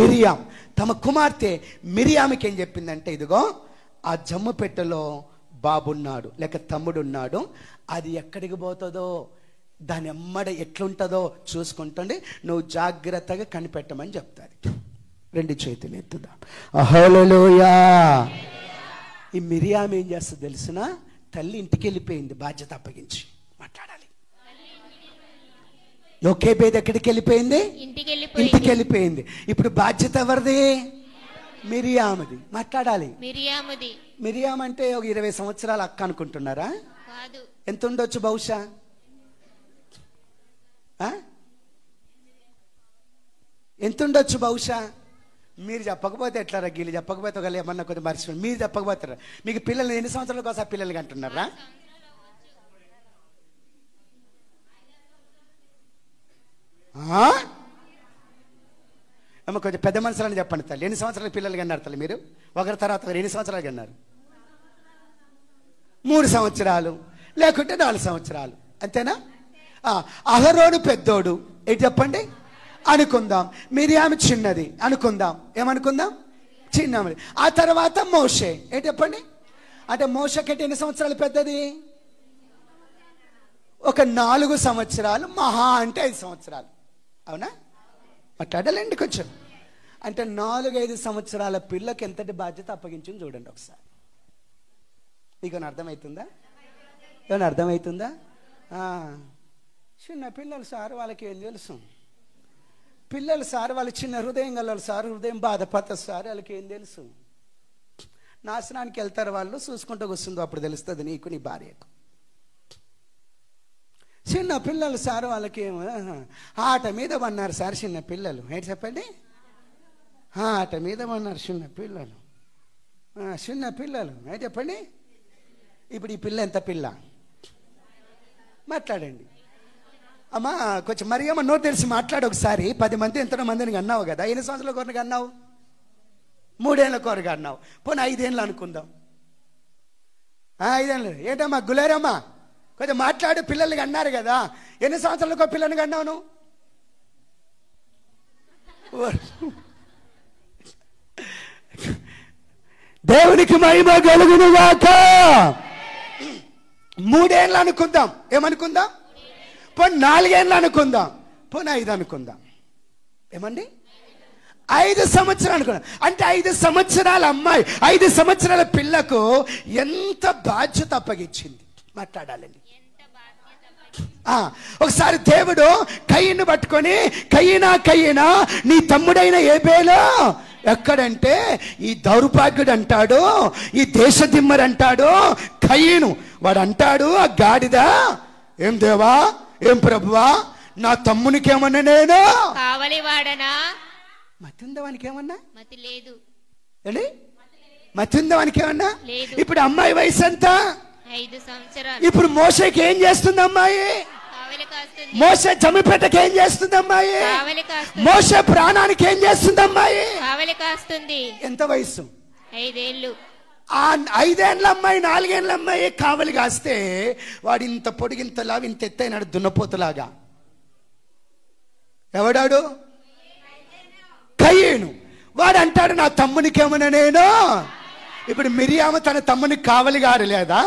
మిరియాం. తమ కుమార్తె మిరియామికి ఏం చెప్పిందంటే, ఇదిగో ఆ జమ్ము పెట్టెలో బాబున్నాడు లేక తమ్ముడున్నాడు, అది ఎక్కడికి పోతుందో, దాని ఎమ్మడ ఎట్లుంటుందో చూసుకుంటుండే, నువ్వు జాగ్రత్తగా కనిపెట్టమని చెప్తాది. 2 చేతులు ఎత్తుదాం. హల్లెలూయా. ఈ మిరియాం ఏం చేస్తుంది తెలిసిన? తల్లి ఇంటికి వెళ్ళిపోయింది, బాధ్యత అప్పగించి. మాట్లాడాలి. యోకేబేద్ ఎక్కడికి వెళ్ళిపోయింది? ఇంటికి వెళ్ళిపోయింది. ఇప్పుడు బాధ్యత ఎవరిది? మిరియాముది. మాట్లాడాలి. మిరియాం అంటే ఒక 20 సంవత్సరాల అక్క అనుకుంటున్నారా? ఎంత ఉండొచ్చు బహుశా? ఎంత ఉండొచ్చు బహుశా? మీరు చెప్పకపోతే ఎట్లా రగ్గీలు చెప్పకపోతే ఒకళ్ళు ఏమన్నా కొద్దిగా మర్చిపోయి మీరు చెప్పకపోతారా? మీకు పిల్లలు ఎన్ని సంవత్సరాల కోసం పిల్లలకి అంటున్నారా? అమ్మ కొంచెం పెద్ద మనుషులని చెప్పండి తల్లి. ఎన్ని సంవత్సరాల పిల్లలు కన్నారు తల్లి మీరు? ఒకరి తర్వాత ఒకరు ఎన్ని సంవత్సరాలు కన్నారు? 3 సంవత్సరాలు లేకుంటే 4 సంవత్సరాలు, అంతేనా? అహరోను పెద్దోడు, ఏంటి చెప్పండి అనుకుందాం. మిరియాము చిన్నది అనుకుందాం. ఏమనుకుందాం? చిన్న ఆ తర్వాత మోషే. ఏంటి చెప్పండి? అంటే మోషే కంటే ఎన్ని సంవత్సరాలు పెద్దది? ఒక 4 సంవత్సరాలు, మహా అంటే 5 సంవత్సరాలు. అవునా? మాట్లాడాలండి కొంచెం. అంటే 4-5 సంవత్సరాల పిల్లకి ఎంతటి బాధ్యత అప్పగించింది చూడండి ఒకసారి. మీకు అర్థమవుతుందా? ఏమైనా అర్థమవుతుందా? చిన్న పిల్లలు సార్, వాళ్ళకి ఏం తెలుసు? పిల్లలు సార్, వాళ్ళు చిన్న హృదయం గల సార్, హృదయం బాధపడతారు సార్, వాళ్ళకి ఏం తెలుసు? నాశనానికి వెళ్తారు వాళ్ళు, చూసుకుంటూ కూర్చుందో అప్పుడు తెలుస్తుంది నీకు, నీ భార్యకు. చిన్న పిల్లలు సార్, వాళ్ళకి ఏమో ఆట మీద పన్నారు సార్ చిన్న పిల్లలు. ఏంటి చెప్పండి? ఆట మీద పన్నారు చిన్న పిల్లలు. చిన్న పిల్లలు ఏంటి చెప్పండి? ఇప్పుడు ఈ పిల్ల ఎంత పిల్ల? మాట్లాడండి అమ్మా. కొంచెం మరి అమ్మ నోట్ తెలిసి మాట్లాడు ఒకసారి. 10 మంది ఎంతో మందిని అన్నావు కదా. ఎన్ని సంవత్సరాల కొరకు అన్నావు? 3 ఏళ్ళ కొరకు అన్నావు. పోనీ 5 ఏళ్ళు అనుకుందాం. 5 ఏళ్ళు ఏంటమ్మా గులేరమ్మా? కొంచెం మాట్లాడు. పిల్లలకి అన్నారు కదా, ఎన్ని సంవత్సరాలకు పిల్లలకి అన్నావు నువ్వు? దేవునికి మహిమ కలుగునుగాక. 3 ఏళ్ళు అనుకుందాం. ఏమనుకుందాం? పోనీ 4 ఏళ్ళు అనుకుందాం. పోనీ 5 అనుకుందాం. ఏమండి? 5 సంవత్సరాలు అనుకున్నాం. అంటే 5 సంవత్సరాల అమ్మాయి 5 సంవత్సరాల పిల్లకు ఎంత బాధ్యత అప్పగించింది? మాట్లాడాలండి. ఒకసారి దేవుడు కయ్యను పట్టుకొని, కయ్యనా నీ తమ్ముడైన ఏబేలు ఎక్కడంటే ఈ దౌర్భాగ్యుడు అంటాడు, ఈ దేశదిమ్మరు అంటాడు కయ్యను. వాడు అంటాడు, ఆ గాడిద, ఏం దేవా, ఏం ప్రభువా, నా తమ్మునికి ఏమన్నా నేను కావలి వాడనా? మతి ఉందా వానికి? ఏమన్నా మతి లేదు. మతి ఉందా వానికి? ఏమన్నా? ఇప్పుడు అమ్మాయి వయసు ఎంత? 5 సంవత్సరాలు. ఇప్పుడు మోషేకి ఏం చేస్తుంది అమ్మాయి? మోషే జమ్మిపెట్టకి ఏం చేస్తుంది అమ్మాయి? మోషే ప్రాణానికి ఏం చేస్తుంది అమ్మాయి? కావలి కాస్తుంది. ఎంత వయసు? 5 ఏళ్ళు. ఆ 5 ఏళ్ళ అమ్మాయి 4 ఏళ్ళ అమ్మాయి కావలి కాస్తే వాడు ఇంత పొడిగింతలా ఇంత ఎత్తైనాడు దున్నపోతులాగా. ఎవడాడు? కయ్యేను. వాడు అంటాడు, నా తమ్మునికి ఏమన్నా నేను. ఇప్పుడు మిరియాము తన తమ్మునికి కావలి గారు లేదా?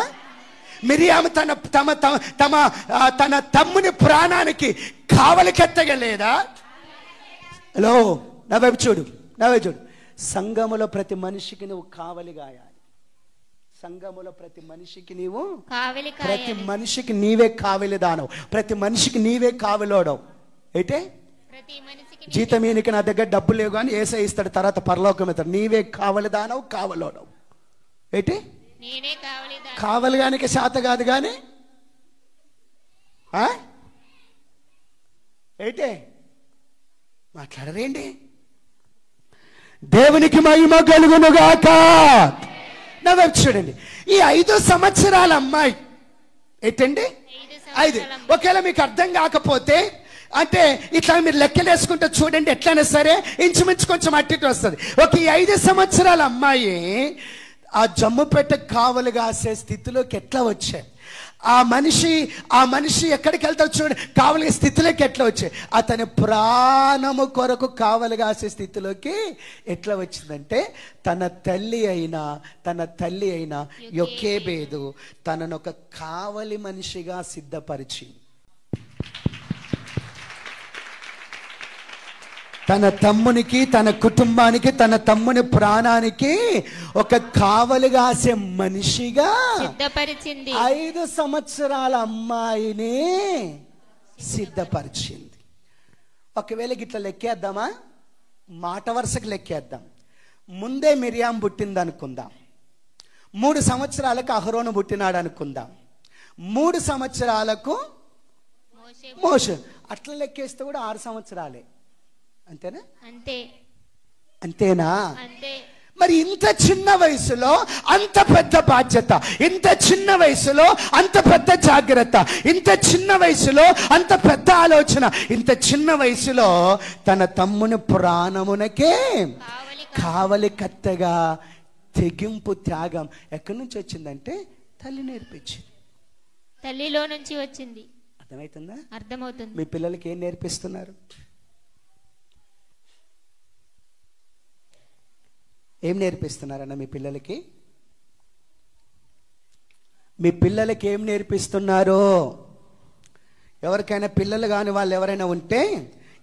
మిరియాము తన తమ్ముని ప్రాణానికి కావలికెత్తగలేదా? హలో, నా వైపు చూడు. సంఘములో ప్రతి మనిషికి నువ్వు కావలి గాయాలి. సంఘములో ప్రతి మనిషికి నీవు ప్రతి మనిషికి నీవే కావలి దానవు. ప్రతి మనిషికి నీవే కావలోడవు. అయితే జీతం ఈయనకి నా దగ్గర డబ్బులు లేవు కానీ ఏసై ఇస్తాడు, తర్వాత పరలోకం ఇస్తాడు. నీవే కావలి దానవు, కావలోడవు. ఏంటి? కావలిగానికి శాత కాదు కానీ ఏంటి మాట్లాడరేంటి? దేవునికి మహిమ కలుగునుగాక. నా వైపు చూడండి. ఈ 5 సంవత్సరాల అమ్మాయి ఏంటండి? 5. ఒకవేళ మీకు అర్థం కాకపోతే అంటే ఇట్లా మీరు లెక్కలేసుకుంటే చూడండి, ఎట్లయినా సరే ఇంచుమించు కొంచెం అట్టి వస్తుంది. ఈ 5 సంవత్సరాల అమ్మాయి ఆ జమ్ముపెట్ట కావలి కాసే స్థితిలోకి ఎట్లా వచ్చాయి? ఆ మనిషి ఎక్కడికి వెళ్తాడు చూడండి, కావలి స్థితిలోకి ఎట్లా వచ్చాయి? అతని ప్రాణము కొరకు కావలి కాసే స్థితిలోకి ఎట్లా వచ్చిందంటే, తన తల్లి అయిన యొకేబేదు తనను ఒక కావలి మనిషిగా సిద్ధపరిచి, తన తమ్మునికి, తన కుటుంబానికి, తన తమ్ముని ప్రాణానికి ఒక కావలి కాసే మనిషిగా సిద్ధపరిచింది. 5 సంవత్సరాల అమ్మాయిని సిద్ధపరిచింది. ఒకవేళ గిట్లా లెక్కేద్దామా? మాట వరుసకు లెక్కేద్దాం. ముందే మిరియాం పుట్టింది అనుకుందాం. 3 సంవత్సరాలకు అహరోను పుట్టినాడు అనుకుందాం. 3 సంవత్సరాలకు మోషే. అట్లా లెక్కేస్తే కూడా 6 సంవత్సరాలే. అంతేనా? అంతేనా? మరి ఇంత చిన్న వయసులో అంత పెద్ద బాధ్యత, ఇంత చిన్న వయసులో అంత పెద్ద జాగ్రత్త, ఇంత చిన్న వయసులో అంత పెద్ద ఆలోచన, ఇంత చిన్న వయసులో తన తమ్ముని ప్రాణమునకే కావలి కత్తగా తెగింపు, త్యాగం ఎక్కడి నుంచి వచ్చిందంటే తల్లి నేర్పించింది. తల్లిలో నుంచి వచ్చింది. అర్థమవుతుందా? అర్థమవుతుంది. మీ పిల్లలకి ఏం నేర్పిస్తున్నారు? ఏం నేర్పిస్తున్నారన్న మీ పిల్లలకి? మీ పిల్లలకి ఏం నేర్పిస్తున్నారు? ఎవరికైనా పిల్లలు కాని వాళ్ళు ఎవరైనా ఉంటే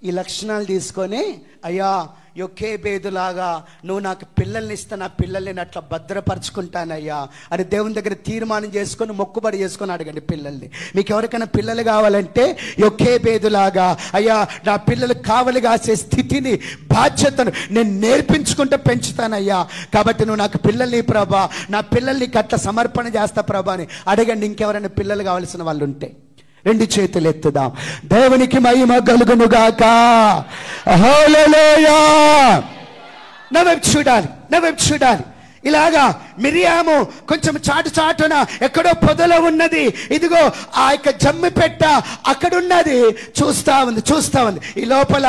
ఈ లక్షణాలు తీసుకొని, అయ్యా యొకేబేదులాగా నువ్వు నాకు పిల్లల్ని ఇస్తే నా పిల్లల్ని అట్లా భద్రపరచుకుంటానయ్యా అని దేవుని దగ్గర తీర్మానం చేసుకొని మొక్కుబడి చేసుకొని అడగండి పిల్లల్ని. మీకు ఎవరికైనా పిల్లలు కావాలంటే యొకేబేదులాగా, అయ్యా నా పిల్లలు కావలి కాసే స్థితిని, బాధ్యతను నేను నేర్పించుకుంటూ పెంచుతానయ్యా, కాబట్టి నువ్వు నాకు పిల్లల్ని ప్రభా, నా పిల్లల్ని అట్లా సమర్పణ చేస్తా ప్రభా అని అడగండి. ఇంకెవరైనా పిల్లలు కావాల్సిన వాళ్ళు ఉంటే 2 చేతులు ఎత్తుదాం. దేవునికి మహిమ కలుగును గాక. హల్లెలూయా. నా వైపు చూడాలి. ఇలాగా మిరియాము కొంచెం చాటున ఎక్కడో పొదలో ఉన్నది, ఇదిగో ఆ యొక్క జమ్మి పెట్ట అక్కడున్నది, చూస్తా ఉంది. ఈ లోపల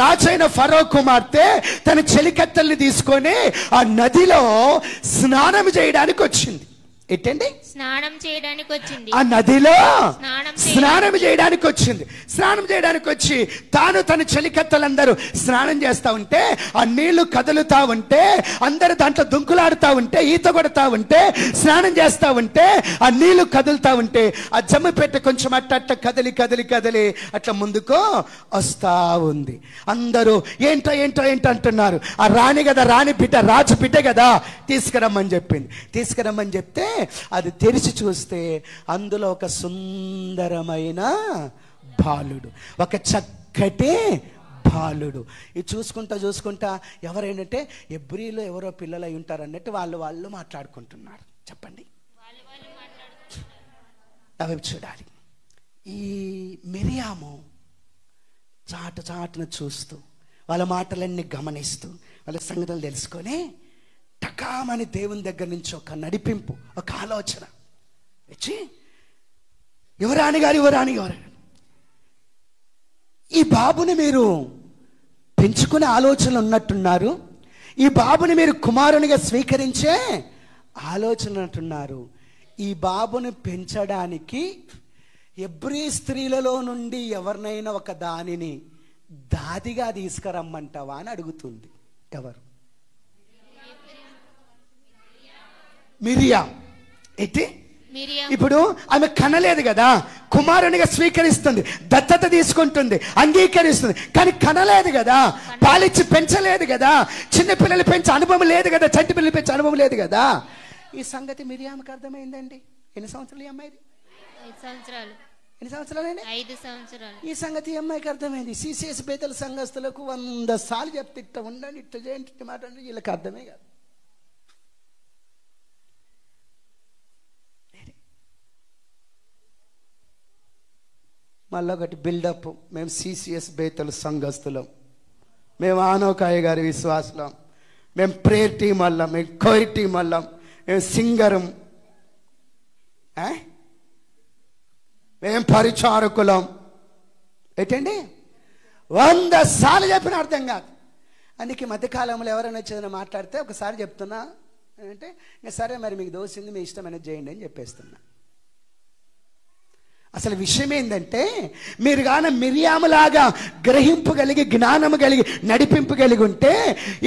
రాజైన ఫరో కుమార్తె తన చెలికత్తల్ని తీసుకొని ఆ నదిలో స్నానం చేయడానికి వచ్చింది. ఏంటండి? స్నానం చేయడానికి వచ్చింది. ఆ నదిలో స్నానం చేయడానికి వచ్చి తాను తన చెలికత్తలందరూ స్నానం చేస్తా ఉంటే, ఆ నీళ్లు కదులుతా ఉంటే, అందరు దాంట్లో దుంకులాడుతా ఉంటే, ఈత కొడతా ఉంటే, స్నానం చేస్తా ఉంటే, ఆ నీళ్లు కదులుతా ఉంటే ఆ జమ్మి పెట్ట కొంచెం అట్ట కదిలి అట్లా ముందుకు వస్తా ఉంది. అందరూ ఏంటో అంటున్నారు. ఆ రాణి కదా, రాజు బిడ్డ కదా, తీసుకురమ్మని చెప్తే అది తెరిచి చూస్తే అందులో ఒక సుందరమైన బాలుడు, ఒక చక్కటి బాలుడు. ఇది చూసుకుంటా ఎవరైనంటే ఎబ్రీలో ఎవరో పిల్లలు అయి ఉంటారు అన్నట్టు వాళ్ళు మాట్లాడుకుంటున్నారు. చెప్పండి, అవి చూడాలి. ఈ మిరియాము చాటున చూస్తూ వాళ్ళ మాటలన్నీ గమనిస్తూ వాళ్ళ సంగతులు తెలుసుకొని టకామని దేవుని దగ్గర నుంచి ఒక నడిపింపు, ఒక ఆలోచన వచ్చి, యువరాణి గారు, ఈ బాబుని మీరు పెంచుకునే ఆలోచనలు ఉన్నట్టున్నారు, ఈ బాబుని మీరు కుమారునిగా స్వీకరించే ఆలోచన ఉన్నట్టున్నారు. ఈ బాబుని పెంచడానికి ఎబ్రీ స్త్రీలలో నుండి ఎవరినైనా ఒక దానిని దాదిగా తీసుకురమ్మంటావా అని అడుగుతుంది. ఎవరు? మిరియాం. ఏంటి? ఇప్పుడు ఆమె కనలేదు కదా, కుమారునిగా స్వీకరిస్తుంది, దత్తత తీసుకుంటుంది, అంగీకరిస్తుంది, కానీ కనలేదు కదా, పాలిచ్చి పెంచలేదు కదా, చిన్న పిల్లలు పెంచే అనుభవం లేదు కదా, చంటి పిల్లలు పెంచే అనుభవం లేదు కదా. ఈ సంగతి మిరియాముకి అర్థమైందండి. ఎన్ని సంవత్సరాలు ఈ అమ్మాయిది? 5 సంవత్సరాలు. ఎన్ని సంవత్సరాలు? 5 సంవత్సరాలు. ఈ సంగతి ఈ అమ్మాయికి అర్థమైంది. CCS బేతల సంఘస్థులకు 100 సార్లు చెప్తే ఇట్ట ఉండండి, ఇట్ట చేయండి, ఇట్ట మాట్లాడండి, వీళ్ళకి అర్థమే కాదు. మళ్ళీ ఒకటి బిల్డప్, మేము CCS బేతల సంఘస్థులం, మేము ఆనోకాయ గారి విశ్వాసం, మేము ప్రేయర్ టీం వల్లం, మేము కోయిర్ టీం వల్లం, మేము సింగరం, మేము పరిచారకులం. ఏంటండి? 100 సార్లు చెప్పిన అర్థం కాదు. అందుకే మధ్యకాలంలో ఎవరైనా వచ్చేదని మాట్లాడితే ఒకసారి చెప్తున్నా అంటే, ఇంకా సరే మరి మీకు దోసింది, మీ ఇష్టమైనది చేయండి అని చెప్పేస్తున్నా. అసలు విషయం ఏంటంటే, మీరు గాన మిరియాములాగా గ్రహింపు కలిగి, జ్ఞానము కలిగి, నడిపింపు కలిగి ఉంటే,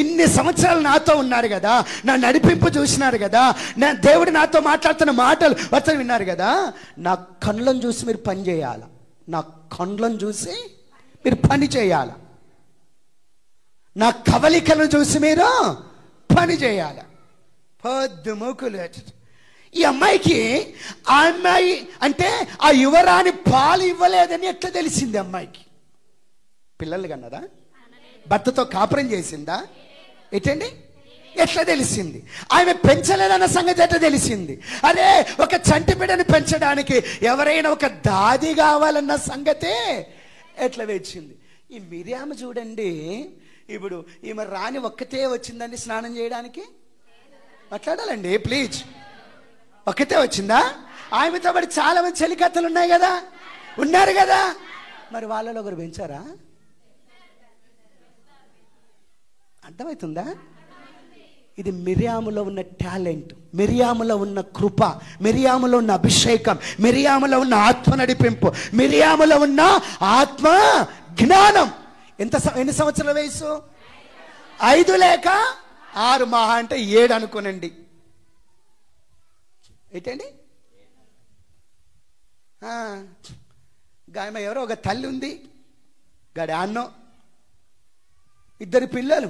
ఇన్ని సంవత్సరాలు నాతో ఉన్నారు కదా, నా నడిపింపు చూసినారు కదా, నా దేవుడు నాతో మాట్లాడుతున్న మాటలు వచనం విన్నారు కదా, నా కళ్ళను చూసి మీరు పని చేయాల, నా కళ్ళను చూసి మీరు పని చేయాల, నా కవలికలను చూసి మీరు పని చేయాల. పొద్దుముకులు. ఈ అమ్మాయికి, ఆ అమ్మాయి అంటే ఆ యువరాణి పాలు ఇవ్వలేదని ఎట్లా తెలిసింది? అమ్మాయికి పిల్లలు కన్నదా? భర్తతో కాపురం చేసిందా? ఏంటండి? ఎట్లా తెలిసింది? ఆమె పెంచలేదన్న సంగతి ఎట్లా తెలిసింది? అరే, ఒక చంటి బిడ్డని పెంచడానికి ఎవరైనా ఒక దాది కావాలన్న సంగతే ఎట్లా వచ్చింది? ఈ మిరియాము చూడండి, ఇప్పుడు ఈమె రాణి ఒక్కతే వచ్చిందండి స్నానం చేయడానికి. మాట్లాడాలండి ప్లీజ్. ఒక్కతే వచ్చిందా? ఆమెతో పాటు చాలా మంది చెలికత్తలు ఉన్నాయి కదా, ఉన్నారు కదా, మరి వాళ్ళలో ఒకరు పెంచారా? అర్థమవుతుందా? ఇది మిరియాములో ఉన్న టాలెంట్, మిరియాములో ఉన్న కృప, మిరియాములో ఉన్న అభిషేకం, మిరియాములో ఉన్న ఆత్మ నడిపింపు, మిరియాములో ఉన్న ఆత్మ జ్ఞానం. ఎన్ని సంవత్సరాల వయసు? 5 లేక 6 మహా అంటే 7 అనుకోనండి. ఏంటండి? గాయమ ఎవరో ఒక తల్లి ఉంది, గాడి అన్నో 2 పిల్లలు.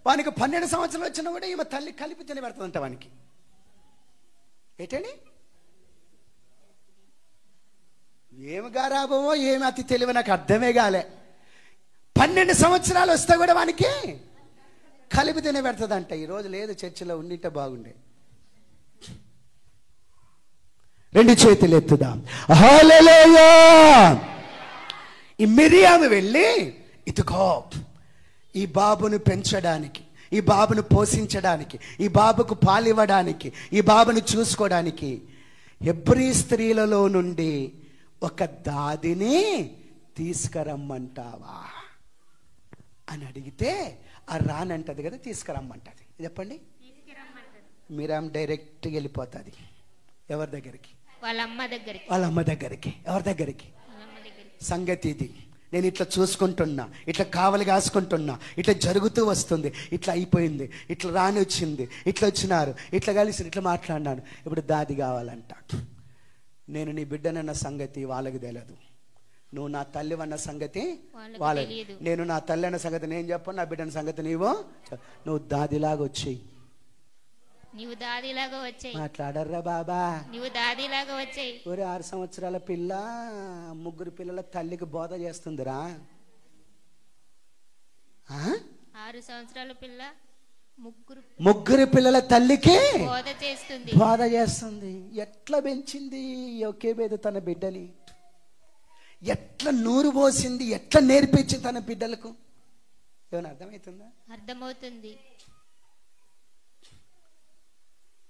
వానికి 12 సంవత్సరాలు వచ్చినా కూడా ఈమె తల్లి కలిపి తినబెడుతుందంట వానికి. ఏంటండి? ఏమి గారాబమో ఏమి అతి తెలివి నాకు అర్థమే కాలే. 12 సంవత్సరాలు వస్తే కూడా వానికి కలిపి తినబెడుతుందంట. ఈరోజు లేదు, చర్చిలో ఉండింటే బాగుండే. 2 చేతులు ఎత్తుదాం. హల్లెలూయా. ఈ మిరియాము వెళ్ళి, ఇదిగో ఈ బాబును పెంచడానికి, ఈ బాబును పోషించడానికి, ఈ బాబుకు పాలివ్వడానికి, ఈ బాబును చూసుకోవడానికి హెబ్రీ స్త్రీలలో నుండి ఒక దాదిని తీసుకురమ్మంటావా అని అడిగితే ఆ రానంటది కదా, తీసుకురమ్మంటది. చెప్పండి. మీరాం డైరెక్ట్గా వెళ్ళిపోతుంది ఎవరి దగ్గరికి? వాళ్ళ అమ్మ దగ్గరికి. వాళ్ళ అమ్మ దగ్గరికి. ఎవరి దగ్గరికి? సంగతి ఇది. నేను ఇట్లా చూసుకుంటున్నా, ఇట్లా కావలి కాసుకుంటున్నా, ఇట్లా జరుగుతూ వస్తుంది, ఇట్లా అయిపోయింది, ఇట్లా రాని వచ్చింది, ఇట్లా వచ్చినారు, ఇట్లా కలిసి ఇట్లా మాట్లాడినాను, ఇప్పుడు దాది కావాలంట. నేను నీ బిడ్డనన్న సంగతి వాళ్ళకి తెలియదు, నువ్వు నా తల్లి అన్న సంగతి వాళ్ళకి, నేను నా తల్లి అన్న సంగతి నేను చెప్పను, నా బిడ్డన సంగతి నువ్వు దాదిలాగా వచ్చేయి. నీవు దాదిలాగా వచ్చేయి. మాట్లాడర్రా బాబా, నీవు దాదిలాగా వచ్చేయి. ఒరే 6 సంవత్సరాల పిల్ల 3 పిల్లల తల్లికి బోధ చేస్తుందిరా. 6 సంవత్సరాల పిల్ల 3 పిల్లల తల్లికి బోధ చేస్తుంది. ఎట్లా పెంచింది యోకేబేదు తన బిడ్డని, ఎట్లా నూరు పోసింది, ఎట్లా నేర్పించింది తన బిడ్డలకు. ఏమైనా అర్థమవుతుందా? అర్థమవుతుంది.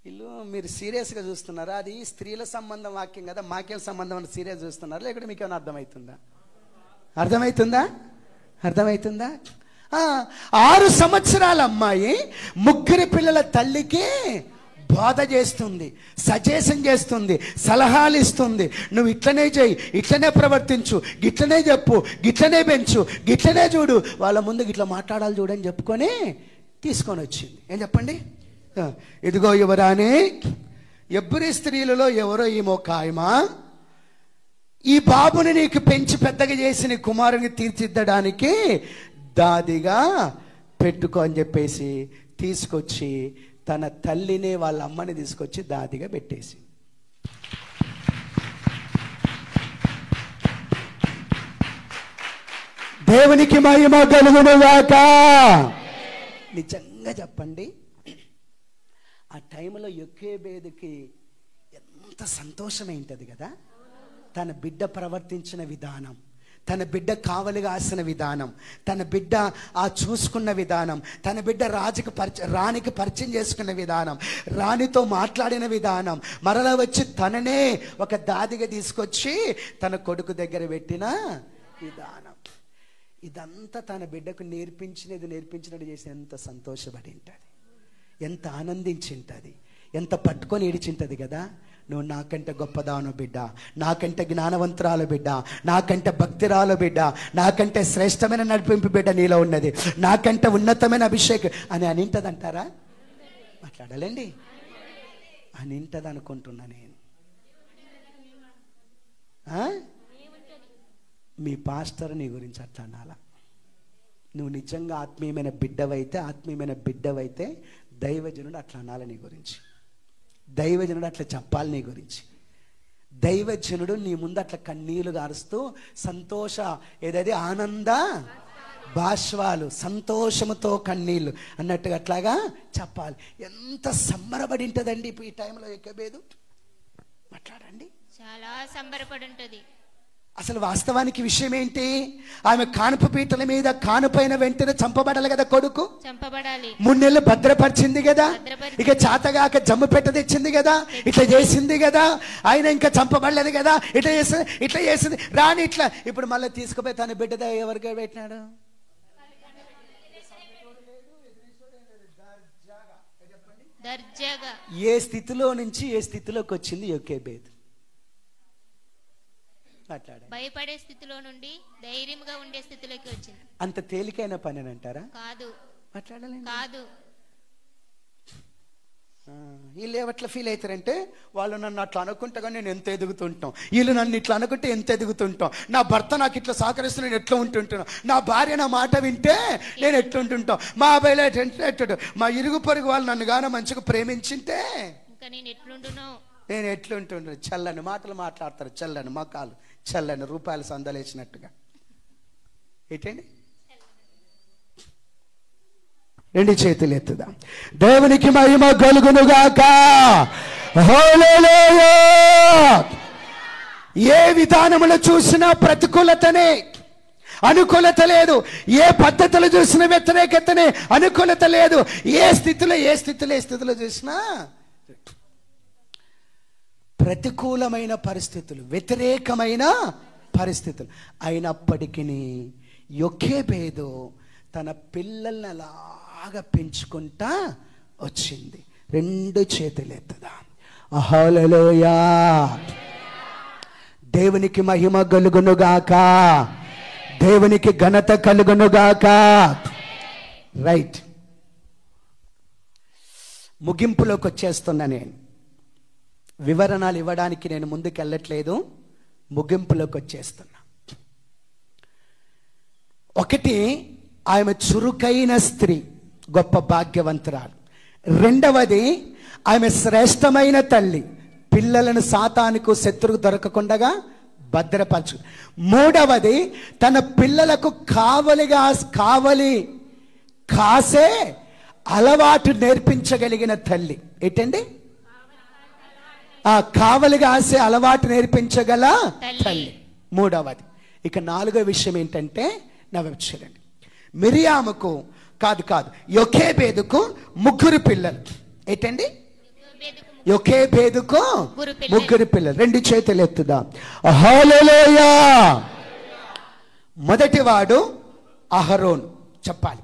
వీళ్ళు మీరు సీరియస్గా చూస్తున్నారా? అది స్త్రీల సంబంధం వాక్యం కదా, మాకేం సంబంధం అని సీరియస్ చూస్తున్నారా? లేకుంటే మీకు ఏమైనా అర్థమవుతుందా? అర్థమవుతుందా? 6 సంవత్సరాల అమ్మాయి 3 పిల్లల తల్లికి బోధ చేస్తుంది, సజెషన్ చేస్తుంది, సలహాలు ఇస్తుంది. నువ్వు ఇట్లనే చేయి, ఇట్లనే ప్రవర్తించు, గిట్లనే చెప్పు, గిట్లనే పెంచు, గిట్లనే చూడు, వాళ్ళ ముందు గిట్లా మాట్లాడాలి చూడని చెప్పుకొని తీసుకొని వచ్చింది. ఏం చెప్పండి? ఇదిగో యువరాణి, ఎవ్వరి స్త్రీలలో ఎవరో ఈమె ఒక ఆయమా, ఈ బాబుని నీకు పెంచి పెద్దగా చేసి నీ కుమారుని తీర్చిద్దడానికి దాదిగా పెట్టుకో అని చెప్పేసి తీసుకొచ్చి తన తల్లిని వాళ్ళ అమ్మని తీసుకొచ్చి దాదిగా పెట్టేసి. దేవునికి మహిమ కలుగునుగాక. నిజంగా చెప్పండి, ఆ టైంలో యోకేబేదుకి ఎంత సంతోషమైంటది కదా. తన బిడ్డ ప్రవర్తించిన విధానం, తన బిడ్డ కావలి కాసిన విధానం, తన బిడ్డ ఆ చూసుకున్న విధానం, తన బిడ్డ రాణికి పరిచయం చేసుకున్న విధానం, రాణితో మాట్లాడిన విధానం, మరలా వచ్చి తననే ఒక దాదిగా తీసుకొచ్చి తన కొడుకు దగ్గర పెట్టిన విధానం, ఇదంతా తన బిడ్డకు నేర్పించినట్టు చేసి ఎంత సంతోషపడి ఉంటుంది, ఎంత ఆనందించింటుంది, ఎంత పట్టుకొని ఏడిచింటుంది కదా. నువ్వు నాకంటే గొప్పదాను బిడ్డ, నాకంటే జ్ఞానవంతురాలు బిడ్డ, నాకంటే భక్తిరాలు బిడ్డ, నాకంటే శ్రేష్టమైన నడిపింపు బిడ్డ నీలో ఉన్నది, నాకంటే ఉన్నతమైన అభిషేకం అని అనింటది అంటారా? మాట్లాడాలండి, అనింటది అనుకుంటున్నా నేను. మీ పాస్టర్ నీ గురించి అట్లా అనాలా? నువ్వు నిజంగా ఆత్మీయమైన బిడ్డవైతే దైవజనుడు అట్లా అనాలి నీ గురించి, దైవజనుడు అట్లా చెప్పాలి నీ గురించి. దైవజనుడు నీ ముందు అట్లా కన్నీళ్లు గారుస్తూ ఏదైతే ఆనంద బాష్పాలు, సంతోషముతో కన్నీళ్లు అన్నట్టుగా అట్లాగా చెప్పాలి. ఎంత సంబరపడి ఉంటుందండి ఇప్పుడు ఈ టైంలో యోకేబేదు. మాట్లాడండి. చాలా సంబరపడి ఉంటుంది. అసలు వాస్తవానికి విషయం ఏంటి? ఆమె కానుపు పీటల మీద కానుపైన వెంటనే చంపబడాలి కదా, కొడుకు చంపబడాలి. 3 నెలలు భద్రపరిచింది కదా, ఇక చాతగాక జమ్ము పెట్ట తెచ్చింది కదా, ఇట్లా చేసింది కదా, ఆయన ఇంకా చంపబడలేదు కదా, ఇట్లా చేసింది రాని ఇట్లా. ఇప్పుడు మళ్ళీ తీసుకుపోయి తన బిడ్డ ఎవరికి పెట్టినాడు? దర్జాగా. ఏ స్థితిలో నుంచి ఏ స్థితిలోకి వచ్చింది యోకేబేదు? భయపడే స్థితిలో నుండి ధైర్యంగా ఉండే స్థితిలోకి వచ్చింది. అంత తేలికైన పని అంటారా? కాదు. మాట్లాడాలి. కాదు. వీళ్ళు ఏవట్లా ఫీల్ అవుతారంటే వాళ్ళు నన్ను అట్లా అనుకుంటా నేను ఎంత ఎదుగుతుంటాం, వీళ్ళు నన్ను ఇట్లా అనుకుంటే ఎంత ఎదుగుతుంటాం, నా భర్త నాకు ఇట్లా సహకరిస్తే నేను ఎట్లా ఉంటుంటాను, నా భార్య నా మాట వింటే నేను ఎట్లుంటుంటాం, మా అబ్బాయిలో ఎట్టు మా ఇరుగు పొరుగు వాళ్ళు నన్ను గాన మంచిగా ప్రేమించింటే నేను ఎట్లుంటుంటాను. చల్లని మాటలు మాట్లాడతారు, చల్లని మకాలు, చల్లని రూపాయలు సందలేసినట్టుగా. ఏంటండి? రెండు చేతులు ఎత్తుదాం. దేవునికి మహిమ కలుగునుగాక. హల్లెలూయా. ఏ విధానములో చూసినా ప్రతికూలతనే, అనుకూలత లేదు. ఏ పద్ధతులు చూసినా వ్యతిరేకతనే, అనుకూలత లేదు. ఏ స్థితిలో చూసినా ప్రతికూలమైన పరిస్థితులు, వ్యతిరేకమైన పరిస్థితులు. అయినప్పటికీ యొకేబేదు తన పిల్లల్ని అలాగా పెంచుకుంటా వచ్చింది. రెండు చేతులు ఎత్తుదాం. హల్లెలూయా. దేవునికి మహిమ కలుగునుగాక, దేవునికి ఘనత కలుగునుగాక. రైట్, ముగింపులోకి వచ్చేస్తున్నా. నేను వివరణలు ఇవ్వడానికి నేను ముందుకు వెళ్ళట్లేదు, ముగింపులోకి వచ్చేస్తున్నా. ఒకటి, ఆమె చురుకైన స్త్రీ, గొప్ప భాగ్యవంతురాలు. రెండవది, ఆమె శ్రేష్టమైన తల్లి, పిల్లలను సాతానుకు శత్రువు దొరకకుండా భద్రపరచు. మూడవది, తన పిల్లలకు కావలి కాసే అలవాటు నేర్పించగలిగిన తల్లి. ఏంటండి? కావలి కాసే అలవాటు నేర్పించగల తల్లి. మూడవది. ఇక నాలుగో విషయం ఏంటంటే, చూడండి, మిరియాముకు కాదు యొకేబేదుకు ముగ్గురు పిల్లలు. ఏంటండి? యొకేబేదుకు ముగ్గురు పిల్లలు. రెండు చేతులు ఎత్తుదాం. హల్లెలూయా. మొదటివాడు అహరోన్. చెప్పాలి,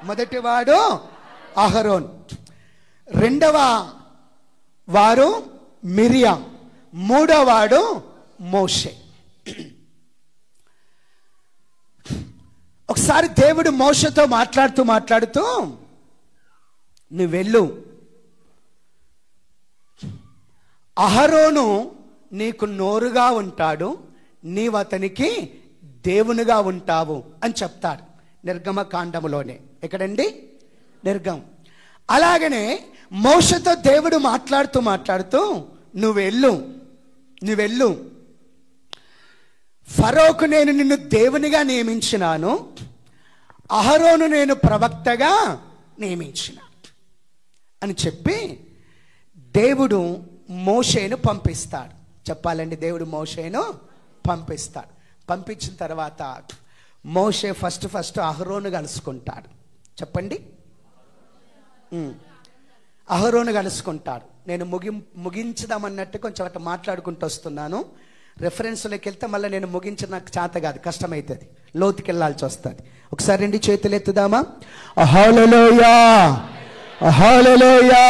మొదటివాడు అహరోన్. రెండవ వారు మిరియాం. మూడోవాడు మోషే. ఒకసారి దేవుడు మోషేతో మాట్లాడుతూ నువ్వు వెళ్ళు, అహరోను నీకు నోరుగా ఉంటాడు, నీవు అతనికి దేవునిగా ఉంటావు అని చెప్తాడు నిర్గమకాండములోనే. ఎక్కడండి? నిర్గమం. అలాగనే మోషేతో దేవుడు మాట్లాడుతూ నువ్వు వెళ్ళు, ఫరోకు నేను నిన్ను దేవునిగా నియమించినాను, అహరోను నేను ప్రవక్తగా నియమించిన అని చెప్పి దేవుడు మోషేను పంపిస్తాడు. చెప్పాలండి, దేవుడు మోషేను పంపిస్తాడు. పంపించిన తర్వాత మోషే ఫస్ట్ అహరోను కలుసుకుంటాడు. చెప్పండి, అహరోను కలుసుకుంటాడు. నేను ముగించుదామన్నట్టు కొంచెం అట్లా మాట్లాడుకుంటూ వస్తున్నాను. రెఫరెన్స్లోకి వెళ్తే మళ్ళీ నేను ముగించిన నాకు చేత కాదు, కష్టమవుతుంది, లోతుకి వెళ్ళాల్సి వస్తుంది. ఒకసారి రెండు చేతులు ఎత్తుదామా. హల్లెలూయా, హల్లెలూయా.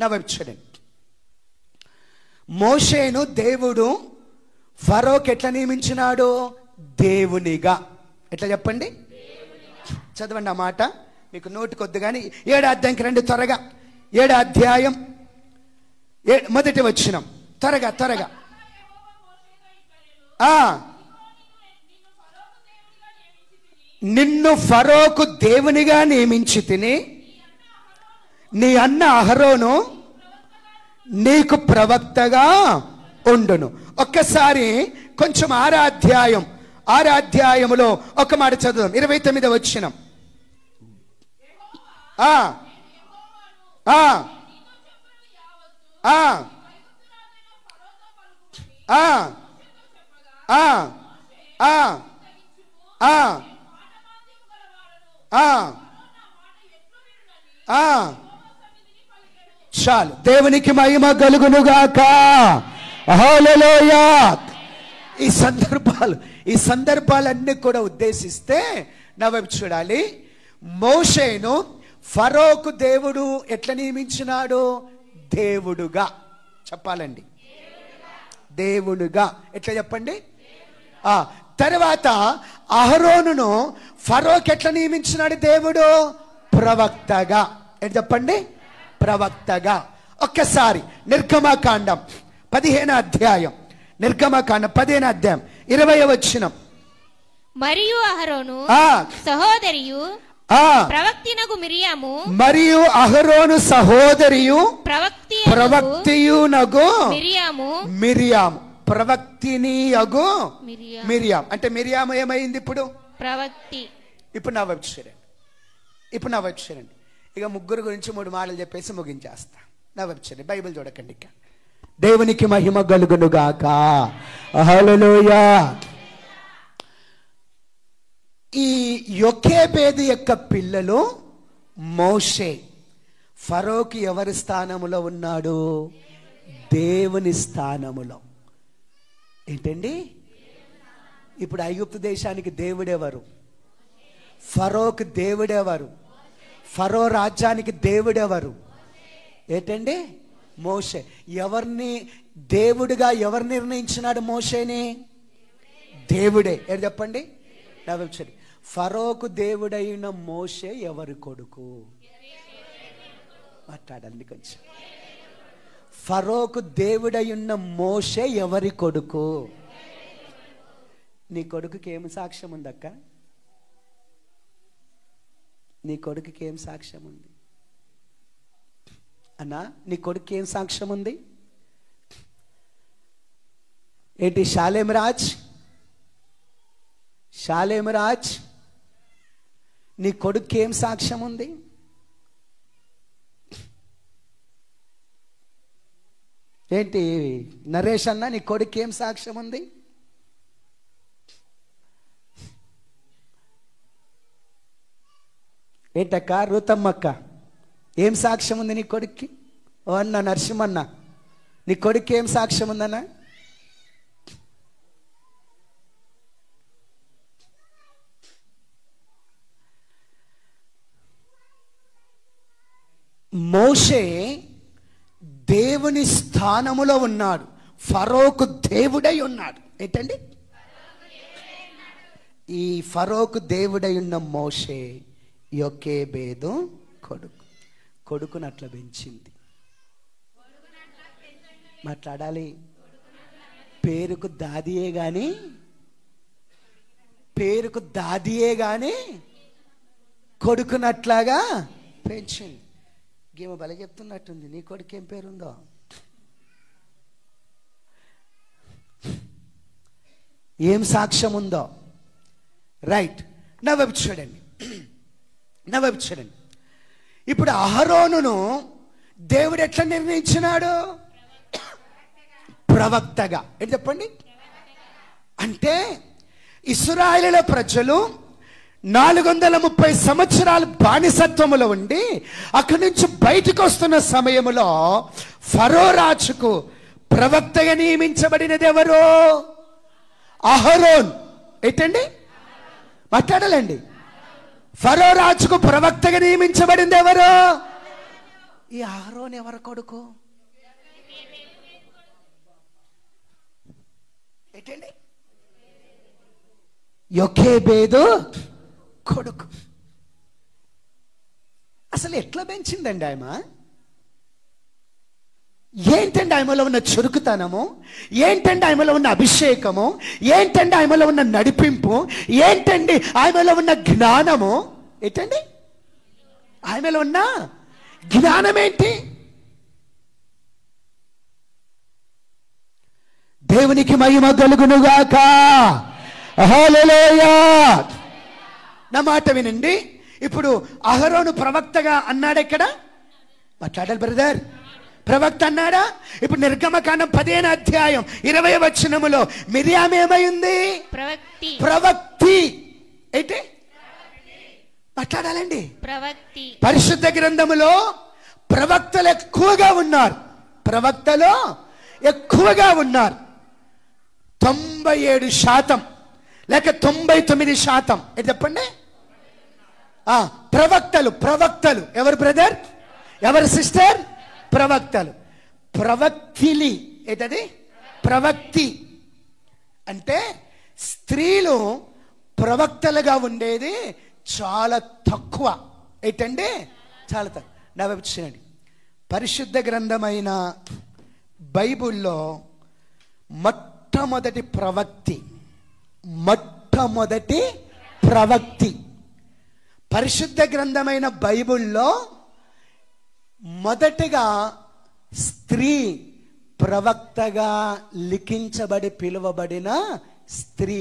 నా వైపు చూడండి. మోషేను దేవుడు ఫరోకి ఎట్లా నియమించినాడు? దేవునిగా. ఎట్లా చెప్పండి? చదవండి ఆ మాట, మీకు నోటి కొద్ది కానీ. 7వ అధ్యాయంకి రండి త్వరగా. 7వ అధ్యాయం మొదటి వచనం. త్వరగా. నిన్ను ఫరోకు దేవునిగా నియమించి తిని, నీ అన్న అహరోను నీకు ప్రవక్తగా ఉండును. ఒక్కసారి కొంచెం 6వ అధ్యాయములో ఒక మాట చదువు. 29వ వచనం. చాలు. దేవునికి మహిమ కలుగునుగాక. హల్లెలూయా. ఈ సందర్భాలన్నీ కూడా ఉద్దేశిస్తే నా వైపు చూడాలి. మోషేను ఫరోకు దేవుడు ఎట్లా నియమించినాడు? దేవుడుగా. చెప్పాలండి, దేవుడుగా. ఎట్లా చెప్పండి? తర్వాత అహరోనును ఫరోకు ఎట్లా నియమించినాడు దేవుడు? ప్రవక్తగా. ఏంటి చెప్పండి? ప్రవక్తగా. ఒక్కసారి నిర్గమకాండం 15వ అధ్యాయం, నిర్గమకాండం 15వ అధ్యాయం 20వ వచనం. మరియు అహరోను ఆ సహోదరియు ఆ ప్రవక్తినగు మిరియాము మరియు అహరోను సహోదరియు ప్రవక్తియగు ప్రవక్తియునగు మిరియాము ప్రవక్తినియగు మిరియాము. మిరియాం అంటే మిరియాము ఏమైంది ఇప్పుడు? ప్రవక్తి. ఇప్పుడు నా వైపు చూడండి. ఇక ముగ్గురు గురించి 3 మాటలు చెప్పేసి ముగించేస్తా. నా వైపు చూడండి, బైబిల్ చూడకండి. ఇక దేవునికి మహిమ కలుగునుగాక. హల్లెలూయా. ఈ యొకేబేదు యొక్క పిల్లలు మోషే. ఫరోకి ఎవరి స్థానములో ఉన్నాడు? దేవుని స్థానములో. ఏంటండి? ఇప్పుడు ఐగుప్తు దేశానికి దేవుడెవరు? ఫరోకి దేవుడెవరు? ఫరో రాజ్యానికి దేవుడెవరు? ఏంటండి? మోషే. ఎవరిని దేవుడిగా ఎవరు నిర్ణయించినాడు మోషేని? దేవుడే. ఏడు చెప్పండి. ఫరోకు దేవుడైన మోషే ఎవరి కొడుకు? మాట్లాడండి కొంచెం. ఫరోకు దేవుడైన మోషే ఎవరి కొడుకు? నీ కొడుకుకి ఏం సాక్ష్యం ఉందక్క? నీ కొడుకుకి ఏం సాక్ష్యం ఉంది అన్నా? నీ కొడుకు ఏం సాక్ష్యం ఉంది? ఏంటి? షాలేం రాజ్ నీ కొడుకు ఏం సాక్ష్యం ఉంది? ఏంటి నరేష్ అన్న, నీ కొడుకు ఏం సాక్ష్యం ఉంది? ఏంటక్క రూతమ్మక్క ఏం సాక్ష్యం ఉంది నీ కొడుక్కి? ఓ అన్న నరసింహన్న, నీ కొడుకు ఏం సాక్ష్యం ఉందన్నా? మోషే దేవుని స్థానములో ఉన్నాడు. ఫరోకు దేవుడై ఉన్నాడు. ఏంటండి? ఈ ఫరోకు దేవుడై ఉన్న మోషే యొకేబేదు కొడుకుని అట్లా పెంచింది. మాట్లాడాలి. పేరుకు దాదియే గాని కొడుకునట్లాగా పెంచింది. గేమ బల చెప్తున్నట్టుంది. నీ కొడుకు ఏం పేరుందో? ఏం సాక్ష్యం ఉందో? రైట్. నా వైపు చూడండి. ఇప్పుడు అహరోనును దేవుడు ఎట్లా నిర్ణయించినాడు? ప్రవక్తగా. ఏంటి చెప్పండి? అంటే ఇశ్రాయేలు ప్రజలు 430 సంవత్సరాలు బానిసత్వములో ఉండి అక్కడి నుంచి బయటకు వస్తున్న సమయంలో ఫరో రాజుకు ప్రవక్తగా నియమించబడినది ఎవరు? అహరోన్. ఏంటండి? మాట్లాడాలండి. ఫరో రాజుకు ప్రవక్తగా నియమించబడింది ఎవరు? ఈ అహరోన్ ఎవరి కొడుకు? ఏంటండి? యొకేబేదు కొడుకు. అసలు ఎట్లా పెంచిందండి ఆమె? ఏంటండి ఆమెలో ఉన్న చురుకుతనము? ఏంటండి ఆమెలో ఉన్న అభిషేకము? ఏంటండి ఆమెలో ఉన్న నడిపింపు? ఏంటండి ఆమెలో ఉన్న జ్ఞానము? ఏంటండి ఆమెలో ఉన్న జ్ఞానం ఏంటి? దేవునికి మహిమ కలుగునుగాక. హల్లెలూయా. నా మాట వినండి. ఇప్పుడు అహరోను ప్రవక్తగా అన్నాడు. ఎక్కడ మాట్లాడాలి బ్రదర్? ప్రవక్త అన్నాడా? ఇప్పుడు నిర్గమకాండం 15వ అధ్యాయం 20వ వచనములో మిరియాము ఏమైంది? ప్రవక్తి. ఏంటి మాట్లాడాలండి? ప్రవక్తి. పరిశుద్ధ గ్రంథములో ప్రవక్తలు ఎక్కువగా ఉన్నారు. 97% లేక 99%. ఏంటి చెప్పండి? ప్రవక్తలు. ఎవరు బ్రదర్? ఎవరు సిస్టర్? ప్రవక్తలు. ప్రవక్తిలి. ఏంటది? ప్రవక్తి అంటే స్త్రీలు ప్రవక్తలుగా ఉండేది చాలా తక్కువ. ఏంటండి? చాలా తక్కువ. నా వైపు చూడండి. పరిశుద్ధ గ్రంథమైన బైబిల్లో మొట్టమొదటి ప్రవక్తి పరిశుద్ధ గ్రంథమైన బైబిల్లో మొదటిగా స్త్రీ ప్రవక్తగా లిఖించబడి పిలువబడిన స్త్రీ,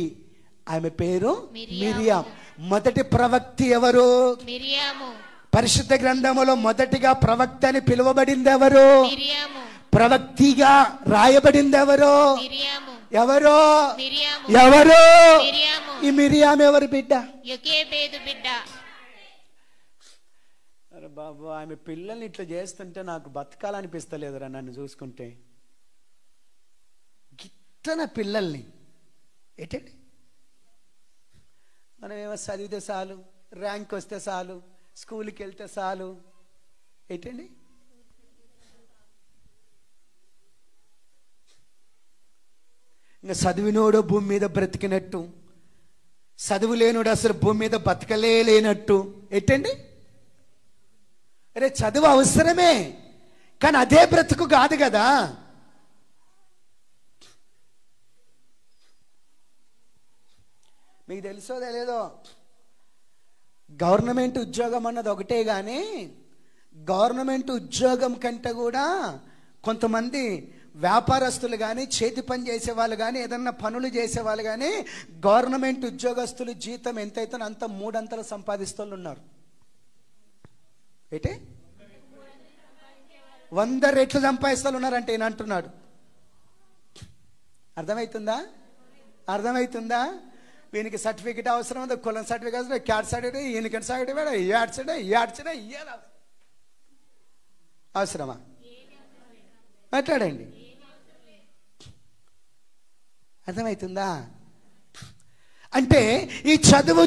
ఆమె పేరు మిరియాం. మొదటి ప్రవక్తి ఎవరు? మిరియాము. పరిశుద్ధ గ్రంథములో మొదటిగా ప్రవక్త అని పిలువబడింది ఎవరు? మిరియాము. ప్రవక్తిగా రాయబడింది ఎవరు? మిరియాము. ఎవరు? మిరియాము. ఎవరు? మిరియాము. ఈ మిరియాం ఎవరి బిడ్డ? యోకేబేదు బిడ్డ. అరే బాబు, ఆమె పిల్లల్ని ఇట్లా చేస్తుంటే నాకు బతకాలనిపిస్తలేదురా నన్ను చూసుకుంటే. గిట్టన పిల్లల్ని ఏంటండి, మనం ఏమో చదివితే చాలు, ర్యాంక్ వస్తే చాలు, స్కూల్కి వెళ్తే చాలు, ఏంటండి ఇంకా చదివినోడు భూమి మీద బ్రతికినట్టు, చదువు లేనోడు అసలు భూమి మీద బతకలేనట్టు. ఏంటండి, అరే చదువు అవసరమే, కానీ అదే బ్రతుకు కాదు కదా. మీకు తెలుసో తెలియదో, గవర్నమెంట్ ఉద్యోగం అన్నది ఒకటే, కానీ గవర్నమెంట్ ఉద్యోగం కంటే కూడా కొంతమంది వ్యాపారస్తులు కానీ, చేతి పని చేసేవాళ్ళు కానీ, ఏదన్నా పనులు చేసేవాళ్ళు కానీ, గవర్నమెంట్ ఉద్యోగస్తులు జీతం ఎంతైతే అంత 3 అంతలు సంపాదిస్తూ ఉన్నారు. ఏంటి 100 రెట్లు సంపాదిస్తూ ఉన్నారంటే ఈయన అంటున్నాడు. అర్థమవుతుందా? వీనికి సర్టిఫికెట్ అవసరం ఉంది, కులం సర్టిఫికేట్ అవసరం, క్యాట్ సర్టిఫికేట్, ఈయనకి సర్టిఫికేట్, ఈ అవసరమా? మాట్లాడండి. అర్థమవుతుందా? అంటే ఈ చదువు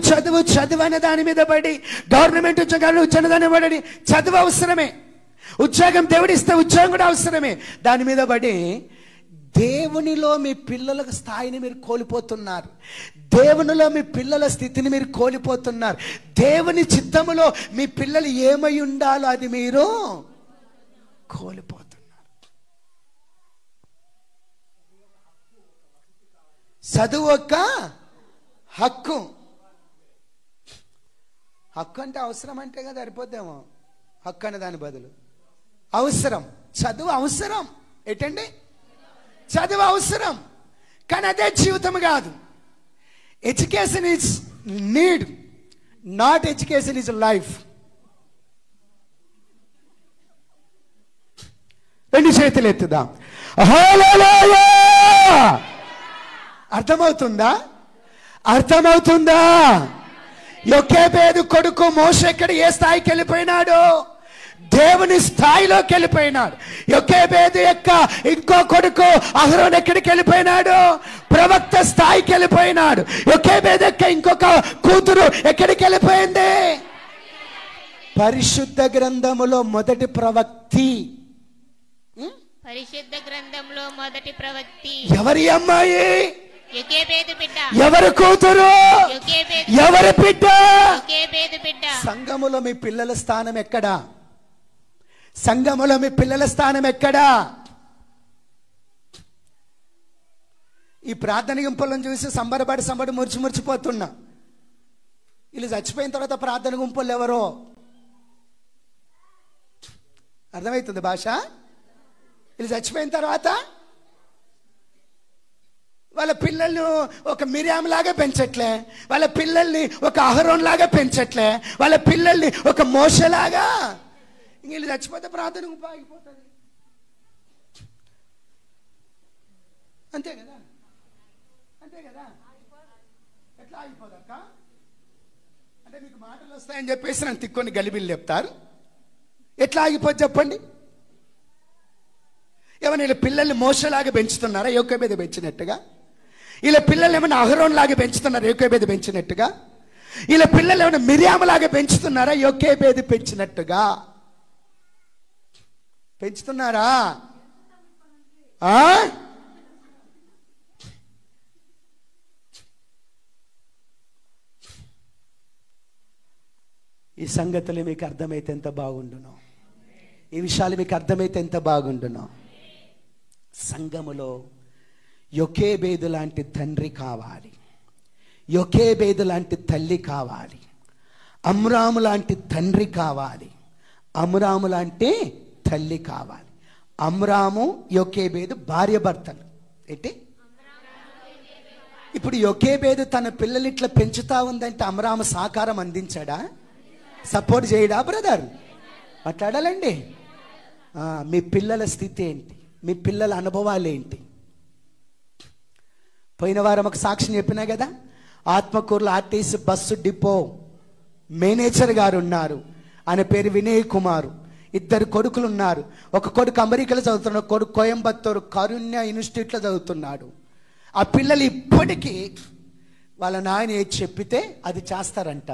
అనే దాని మీద పడి, గవర్నమెంట్ ఉద్యోగాలు దాని పడి, చదువు అవసరమే, ఉద్యోగం దేవుడిస్తే ఉద్యోగం కూడా అవసరమే, దాని మీద పడి దేవునిలో మీ పిల్లల స్థాయిని మీరు కోల్పోతున్నారు. దేవునిలో మీ పిల్లల స్థితిని మీరు కోల్పోతున్నారు. దేవుని చిత్తములో మీ పిల్లలు ఏమై ఉండాలో అది మీరు కోల్పోతున్నారు. చదువు ఒక హక్కు అంటే అవసరం అంటే కదా సరిపోద్దేమో. హక్కు అనే దాని బదులు అవసరం. చదువు అవసరం. ఏంటండి, చదువు అవసరం, కానీ అదే జీవితం కాదు. Education is need, not education is life. 2 చేతులు ఎత్తుదాం. హల్లెలూయా. అర్థమవుతుందా? యోకేబేదు కొడుకు మోషే ఎక్కడ ఏ స్థాయికి వెళ్ళిపోయినాడు? దేవుని స్థాయిలోకి వెళ్ళిపోయినాడు. యోకేబేదు యొక్క ఇంకో కొడుకు అహరోన్ ఎక్కడికి వెళ్ళిపోయినాడు? ప్రవక్త స్థాయికి వెళ్ళిపోయినాడు. యోకేబేదు యొక్క ఇంకొక కూతురు ఎక్కడికి వెళ్ళిపోయింది? పరిశుద్ధ గ్రంథములో మొదటి ప్రవక్తి. పరిశుద్ధ గ్రంథంలో మొదటి ప్రవక్తి ఎవరి అమ్మాయి? యోకేబేదు బిడ్డ. ఎవరి కూతురు? ఎవరి బిడ్డ? యోకేబేదు బిడ్డ. సంఘములో మీ పిల్లల స్థానం ఎక్కడా? సంఘములో మీ పిల్లల స్థానం ఎక్కడా? ఈ ప్రార్థన గుంపులను చూసి సంబడి మురిచిపోతున్నా. వీళ్ళు చచ్చిపోయిన తర్వాత ప్రార్థన గుంపులు ఎవరో అర్థమవుతుంది భాష. వీళ్ళు చచ్చిపోయిన తర్వాత వాళ్ళ పిల్లల్ని ఒక మిరియాం లాగా పెంచట్లే, వాళ్ళ పిల్లల్ని ఒక అహరోన్ లాగా పెంచట్లే, వాళ్ళ పిల్లల్ని ఒక మోషలాగా. వీళ్ళు చచ్చిపోతే ప్రార్థన ఆగిపోతుంది. అంతే కదా? ఎట్లా ఆగిపోదక్క? అంటే మీకు మాటలు వస్తాయని చెప్పేసి నన్ను తిక్కొని గలిబిల్లు చెప్తారు. ఎట్లా ఆగిపోద్ది చెప్పండి? ఏమన్నా వీళ్ళ పిల్లల్ని మోసలాగా పెంచుతున్నారా యోకేబేదు పెంచినట్టుగా? వీళ్ళ పిల్లలు ఏమైనా అహరోన్ లాగా పెంచుతున్నారా యోకేబేదు పెంచినట్టుగా? వీళ్ళ పిల్లలు ఏమైనా మిరియాము లాగా పెంచుతున్నారా యోకేబేదు పెంచినట్టుగా? పెంచుతున్నారా? ఈ సంగతులు మీకు అర్థమైతే ఎంత బాగుండును. ఈ విషయాలు మీకు అర్థమైతే ఎంత బాగుండునో. సంఘములో యొకేబేదు లాంటి తండ్రి కావాలి, యొకేబేదు లాంటి తల్లి కావాలి, అమ్రాము లాంటి తండ్రి కావాలి, అమ్రాము లాంటి తల్లి కావాలి. అమ్రాము యొకేబేదు భార్య భర్తలు. ఏంటి ఇప్పుడు యొకేబేదు తన పిల్లలు ఇట్లా పెంచుతా ఉందంటే అమ్రాము సహకారం అందించాడా? సపోర్ట్ చేయడా బ్రదర్? మాట్లాడాలండి. మీ పిల్లల స్థితి ఏంటి? మీ పిల్లల అనుభవాలు ఏంటి? పోయిన వారం ఒక సాక్ష్యం చెప్పినా కదా, ఆత్మకూరులో ఆర్టీసీ బస్సు డిపో మేనేజర్ గారు ఉన్నారు. ఆయన పేరు వినయ్ కుమార్. 2 కొడుకులు ఉన్నారు. ఒక కొడుకు అమెరికాలో చదువుతున్నాడు, కొడుకు కోయంబత్తూరు కారుణ్య ఇన్స్టిట్యూట్లో చదువుతున్నాడు. ఆ పిల్లలు ఇప్పటికీ వాళ్ళ నాయన ఏది చెప్పితే అది చేస్తారంట,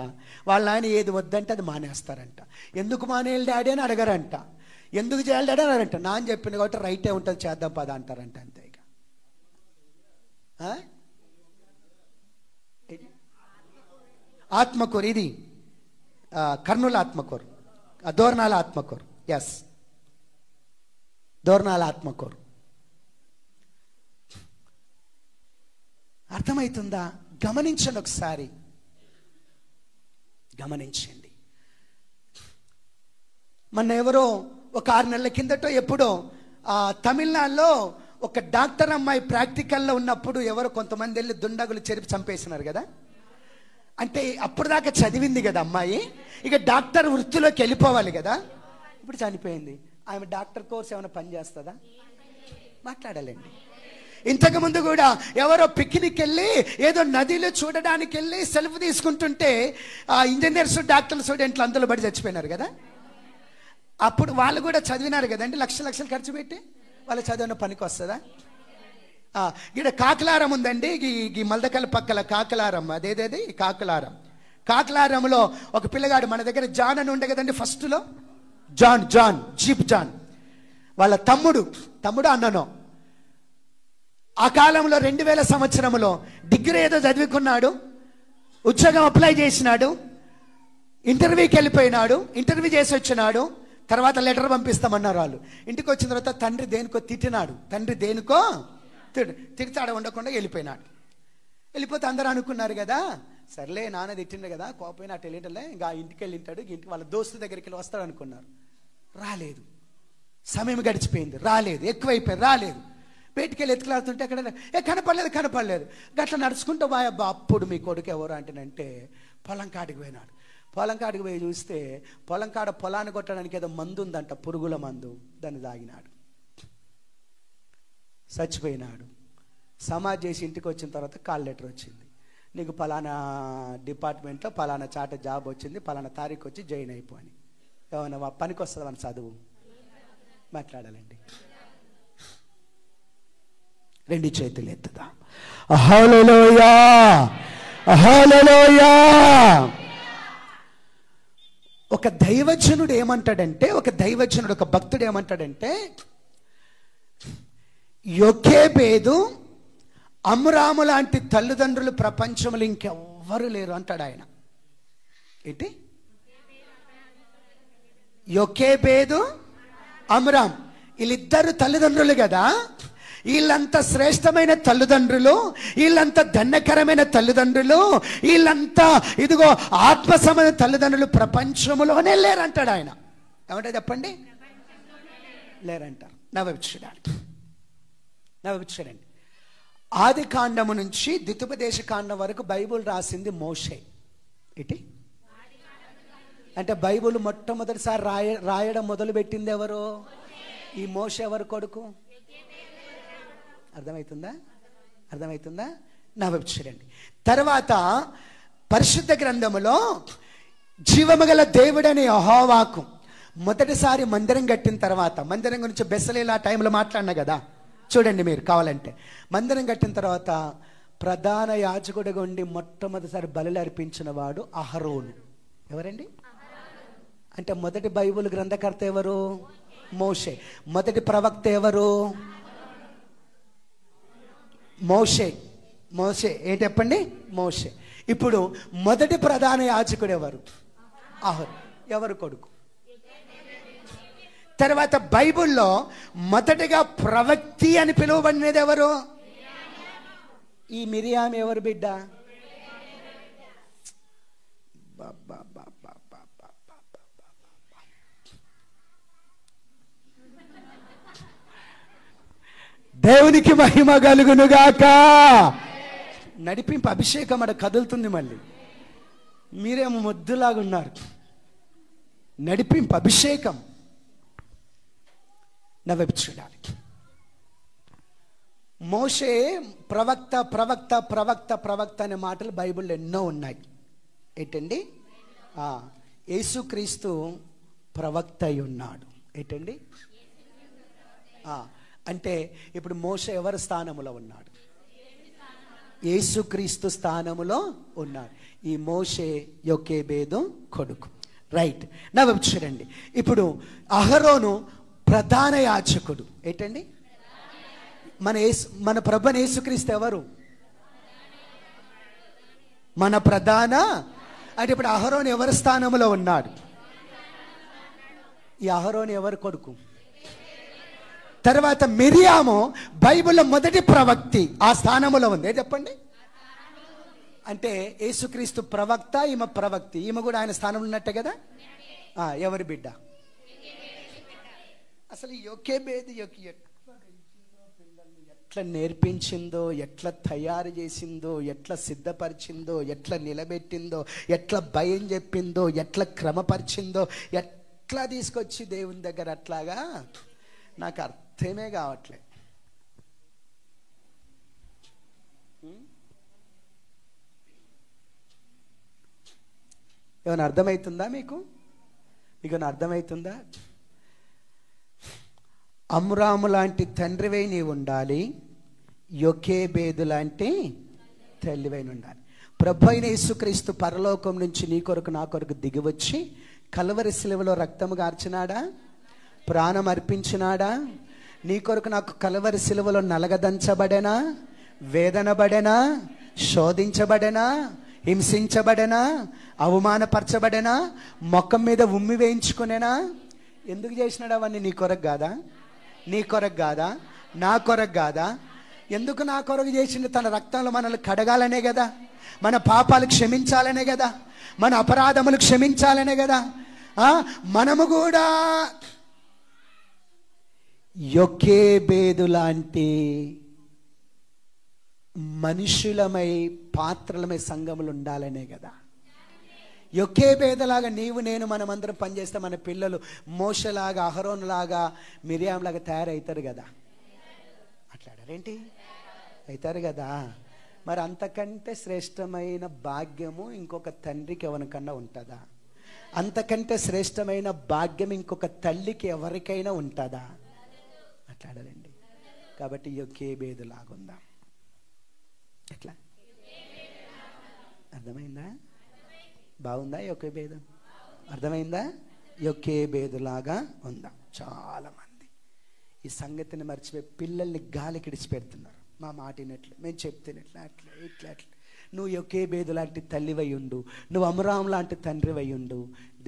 వాళ్ళ నాయన ఏది వద్దంటే అది మానేస్తారంట. ఎందుకు మానేయాలి డాడీ అని అడగరంట, ఎందుకు చేయాలి డాడీ అని అడగరంట. నాన్న చెప్పింది కాబట్టి రైటే ఉంటుంది చేద్దాం పద అంటారంట. అంతే. ఇక ఆత్మకూరు, ఇది కర్నూలు ఆత్మకూరు, దోర్నాల ఆత్మకూరు. ఎస్, దోర్నాల ఆత్మకూరు. అర్థమవుతుందా? గమనించండి, ఒకసారి గమనించండి. మొన్న ఎవరో ఒక 6 నెలల కిందటో ఎప్పుడో తమిళనాడులో ఒక డాక్టర్ అమ్మాయి ప్రాక్టికల్లో ఉన్నప్పుడు ఎవరో కొంతమంది వెళ్ళి దుండగులు చెరిపి చంపేసినారు కదా. అంటే అప్పుడు దాకా చదివింది కదా అమ్మాయి, ఇక డాక్టర్ వృత్తిలోకి వెళ్ళిపోవాలి కదా. ఇప్పుడు చనిపోయింది. ఆమె డాక్టర్ కోర్స్ ఏమైనా పని చేస్తుందా? మాట్లాడాలండి. ఇంతకు ముందు కూడా ఎవరో పిక్నిక్ వెళ్ళి ఏదో నదిలో చూడడానికి వెళ్ళి సెల్ఫ్ తీసుకుంటుంటే ఇంజనీర్స్ డాక్టర్లు స్టూడెంట్లు అందులో పడి చచ్చిపోయినారు కదా. అప్పుడు వాళ్ళు కూడా చదివినారు కదండి, లక్షలు ఖర్చు పెట్టి. వాళ్ళు చదివిన పనికి వస్తుందా? ఇక్కడ కాకలారం ఉందండి, ఈ మల్దకల్ పక్కల కాకలారం, అదేదేది కాకలారం. కాకలారంలో ఒక పిల్లగాడు మన దగ్గర జాన్ అని ఉండే కదండి ఫస్ట్లో, జాన్ జీప్ జాన్. వాళ్ళ తమ్ముడు అన్ననో ఆ కాలంలో 2000 సంవత్సరంలో డిగ్రీ ఏదో చదువుకున్నాడు, ఉద్యోగం అప్లై చేసినాడు, ఇంటర్వ్యూకి వెళ్ళిపోయినాడు, ఇంటర్వ్యూ చేసి వచ్చినాడు. తర్వాత లెటర్ పంపిస్తామన్నారు వాళ్ళు. ఇంటికి వచ్చిన తర్వాత తండ్రి దేనికో తిట్టినాడు, తిడితే ఉండకుండా వెళ్ళిపోయినాడు. వెళ్ళిపోతే అందరూ అనుకున్నారు కదా, సర్లే నాన్న తిట్టిండు కదా, కోపైనా అటు వెళ్ళింటలే, ఇంకా ఇంటికి వెళ్ళింటాడు, ఇంటికి వాళ్ళ దోస్తు దగ్గరికి వెళ్ళి వస్తాడు అనుకున్నారు. రాలేదు. సమయం గడిచిపోయింది, రాలేదు. ఎక్కువైపోయింది, రాలేదు. బయటికి వెళ్ళి ఎత్తుకులాడుతుంటే అక్కడ కనపడలేదు. గట్లా నడుచుకుంటూ బాయబ్బా. అప్పుడు మీ కొడుకు ఎవరు అంటేనంటే పొలం కాడికి పోయినాడు. పొలం కాడికి పోయి చూస్తే పొలం కాడ పొలాన్ని కొట్టడానికి ఏదో మందు ఉందంట, పురుగుల మందు. దాన్ని తాగినాడు, చచ్చిపోయినాడు. సమాజ్ చేసి ఇంటికి వచ్చిన తర్వాత కాల్ లెటర్ వచ్చింది, నీకు పలానా డిపార్ట్మెంట్లో పలానా చాట జాబ్ వచ్చింది, పలానా తారీఖు వచ్చి జాయిన్ అయిపోయి. ఏమన్నా పనికి వస్తుంది మన చదువు? మాట్లాడాలండి. 2 చేతులు ఎత్తుదా. హల్లెలూయా, హల్లెలూయా. ఒక దైవజనుడు ఏమంటాడంటే, ఒక భక్తుడు ఏమంటాడంటే, యొకేబేదు అమ్రాము లాంటి తల్లిదండ్రులు ప్రపంచంలో ఇంకెవ్వరు లేరు అంటాడు ఆయన. ఏంటి? యొకేబేదు అమ్రామ్ వీళ్ళిద్దరు తల్లిదండ్రులు కదా. వీళ్ళంతా శ్రేష్టమైన తల్లిదండ్రులు, వీళ్ళంతా ధన్యకరమైన తల్లిదండ్రులు, వీళ్ళంతా ఇదిగో ఆత్మ సంబంధ తల్లిదండ్రులు ప్రపంచంలోనే లేరంటాడు ఆయన. ఏమంటే చెప్పండి, లేరంటారు. నవవిచ్చుడండి. ఆది కాండము నుంచి ద్వితీయోపదేశ కాండం వరకు బైబుల్ రాసింది మోషే. ఇటీ అంటే బైబుల్ మొట్టమొదటిసారి రాయడం మొదలు పెట్టింది ఎవరు? ఈ మోషే ఎవరు కొడుకు? అర్థమవుతుందా? నవవిచ్చుడండి. తర్వాత పరిశుద్ధ గ్రంథములో జీవముగల దేవుడని యెహోవాకు మొదటిసారి మందిరం కట్టిన తర్వాత, మందిరం గురించి బెసలేలా టైంలో మాట్లాడినా కదా, చూడండి మీరు కావాలంటే. మందిరం కట్టిన తర్వాత ప్రధాన యాజకుడిగా ఉండి మొట్టమొదటిసారి బలులు అర్పించిన వాడు అహరోను. ఎవరండి? అంటే మొదటి బైబుల్ గ్రంథకర్త ఎవరు? మోషే. మొదటి ప్రవక్త ఎవరు? మోషే. ఏంటి చెప్పండి? మోషే. ఇప్పుడు మొదటి ప్రధాన యాజకుడు ఎవరు? అహరోను. ఎవరు కొడుకు? తర్వాత బైబిల్లో మొదటగా ప్రవక్తి అని పిలువబడినది ఎవరు? ఈ మిరియాము ఎవరు బిడ్డ? దేవునికి మహిమ కలుగునుగాక. నడిపింపు అభిషేకం అక్కడ కదులుతుంది. మళ్ళీ మీరేమో మొద్దులాగా ఉన్నారు. నడిపింపు అభిషేకం నా వైపు చూడాలి. మోషే ప్రవక్త ప్రవక్త ప్రవక్త ప్రవక్త అనే మాటలు బైబిల్లో ఎన్నో ఉన్నాయి. ఏంటండి? యేసుక్రీస్తు ప్రవక్త అయి ఉన్నాడు. ఏంటండి? అంటే ఇప్పుడు మోషే ఎవరి స్థానములో ఉన్నాడు? యేసుక్రీస్తు స్థానములో ఉన్నాడు. ఈ మోషే యోకేబేదు కొడుకు. రైట్. నా వైపు చూడండి. ఇప్పుడు అహరోను ప్రధాన యాజకుడు. ఏంటండి? మన ప్రభుని యేసుక్రీస్తు ఎవరు? మన ప్రధాన. అంటే ఇప్పుడు అహరోను ఎవరి స్థానంలో ఉన్నాడు? ఈ అహరోను ఎవరి కొడుకు? తర్వాత మిరియాము బైబిల్లో మొదటి ప్రవక్తి, ఆ స్థానంలో ఉంది. చెప్పండి. అంటే యేసుక్రీస్తు ప్రవక్త, ఈమె ప్రవక్తి. ఈమె కూడా ఆయన స్థానంలో ఉన్నట్టే కదా. ఎవరి బిడ్డ? అసలు యోకేబేదు ఎట్లా నేర్పించిందో, ఎట్లా తయారు చేసిందో, ఎట్లా సిద్ధపరిచిందో, ఎట్లా నిలబెట్టిందో, ఎట్లా భయం చెప్పిందో, ఎట్లా క్రమపరిచిందో, ఎట్లా తీసుకొచ్చి దేవుని దగ్గర అట్లాగా నాకు అర్థమే కావట్లే. ఏమైనా అర్థమవుతుందా మీకు? మీకు అర్థమవుతుందా? అమ్రాము లాంటి తండ్రివై నీవు ఉండాలి, యోకేబేదు లాంటి తల్లివై ఉండాలి. ప్రభు అయిన యేసుక్రీస్తు పరలోకం నుంచి నీ కొరకు నా కొరకు దిగివచ్చి కల్వరి శిలువలో రక్తము గార్చినాడా? ప్రాణం అర్పించినాడా? నీ కొరకు నాకు కల్వరి శిలువలో నలగదంచబడేనా? వేదన పడేనా? శోధించబడేనా? హింసించబడేనా? అవమానపరచబడేనా? మొఖం మీద ఉమ్మి వేయించుకునేనా? ఎందుకు చేసినాడు అవన్నీ? నీ కొరకు కాదా? నీ కొరకు కాదా? నా కొరకు కాదా? ఎందుకు నా కొరకు చేసిండు? తన రక్తంలో మనల్ని కడగాలనే కదా, మన పాపాలు క్షమించాలనే కదా, మన అపరాధములు క్షమించాలనే కదా. మనము కూడా యోకేబేదు లాంటి మనుషులమై, పాత్రలమై సంఘములు ఉండాలనే కదా. యోకేబేదులాగా నీవు నేను మనమందరం పనిచేస్తే మన పిల్లలు మోషలాగా, అహరోన్లాగా, మిరియాంలాగా తయారవుతారు కదా. అట్లాడారేంటి? అవుతారు కదా. మరి అంతకంటే శ్రేష్టమైన భాగ్యము ఇంకొక తండ్రికి ఎవరికన్నా ఉంటుందా? అంతకంటే శ్రేష్టమైన భాగ్యం ఇంకొక తల్లికి ఎవరికైనా ఉంటుందా? అట్లాడారండి. కాబట్టి యోకేబేదు లాగుందాం. ఎట్లా? అర్థమైందా? బాగుందా? యోకేబేదు అర్థమైందా? యోకేబేదులాగా ఉందాం. చాలా మంది ఈ సంగతిని మర్చిపోయి పిల్లల్ని గాలికి ఇడిచిపెడుతున్నారు. మా మాట వినట్లు, మేము చెప్తున్నట్లు, అట్లా ఇట్లా అట్లా. నువ్వు యోకేబేదు లాంటి తల్లివై ఉండు, నువ్వు అమరాం లాంటి తండ్రివై ఉండు.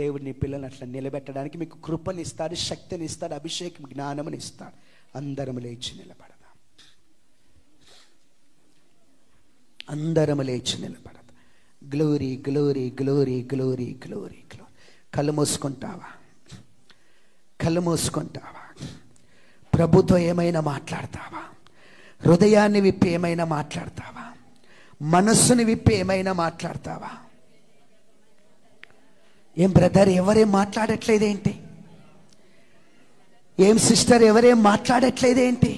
దేవుడు నీ పిల్లల్ని అట్లా నిలబెట్టడానికి మీకు కృపని ఇస్తాడు, శక్తిని ఇస్తాడు, అభిషేకం, జ్ఞానముని ఇస్తాడు. అందరము లేచి నిలబడదాం. అందరము లేచి నిలబడదాం. Glory glory glory glory glory glory. కళ్ళు మూసుకుంటావా? కళ్ళు మూసుకుంటావా? ప్రభుతో ఏమైనా మాట్లాడతావా? హృదయాన్ని విప్పి ఏమైనా మాట్లాడతావా? మనస్సుని విప్పి ఏమైనా మాట్లాడతావా? ఏం బ్రదర్ ఎవరేం మాట్లాడట్లేదేంటి? ఏం సిస్టర్ ఎవరేం మాట్లాడట్లేదేంటి?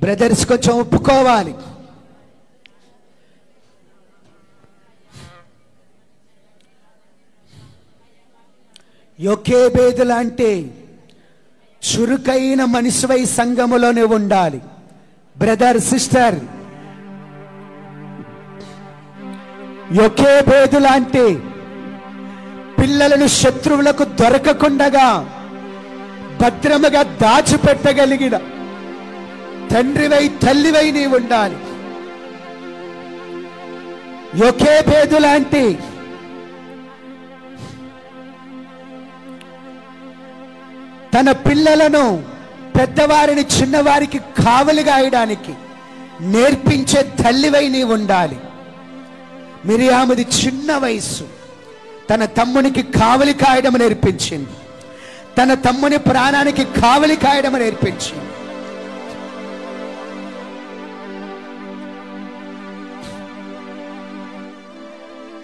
బ్రదర్స్ కొంచెం ఒప్పుకోవాలి. యోకేబేదు లాంటి చురుకైన మనిషివై సంఘములోనే ఉండాలి. బ్రదర్ సిస్టర్ యొకేబేదు లాంటి పిల్లలను శత్రువులకు దొరకకుండగా భద్రముగా దాచిపెట్టగలిగిన తండ్రివై తల్లివై నీవు ఉండాలి. యొకేబేదు లాంటి తన పిల్లలను పెద్దవారిని చిన్నవారికి కావలి గాయడానికి నేర్పించే తల్లివై నీవు ఉండాలి. మిరియాముది చిన్న వయస్సు తన తమ్మునికి కావలి కాయడం నేర్పించింది. తన తమ్ముని ప్రాణానికి కావలి కాయడం నేర్పించింది.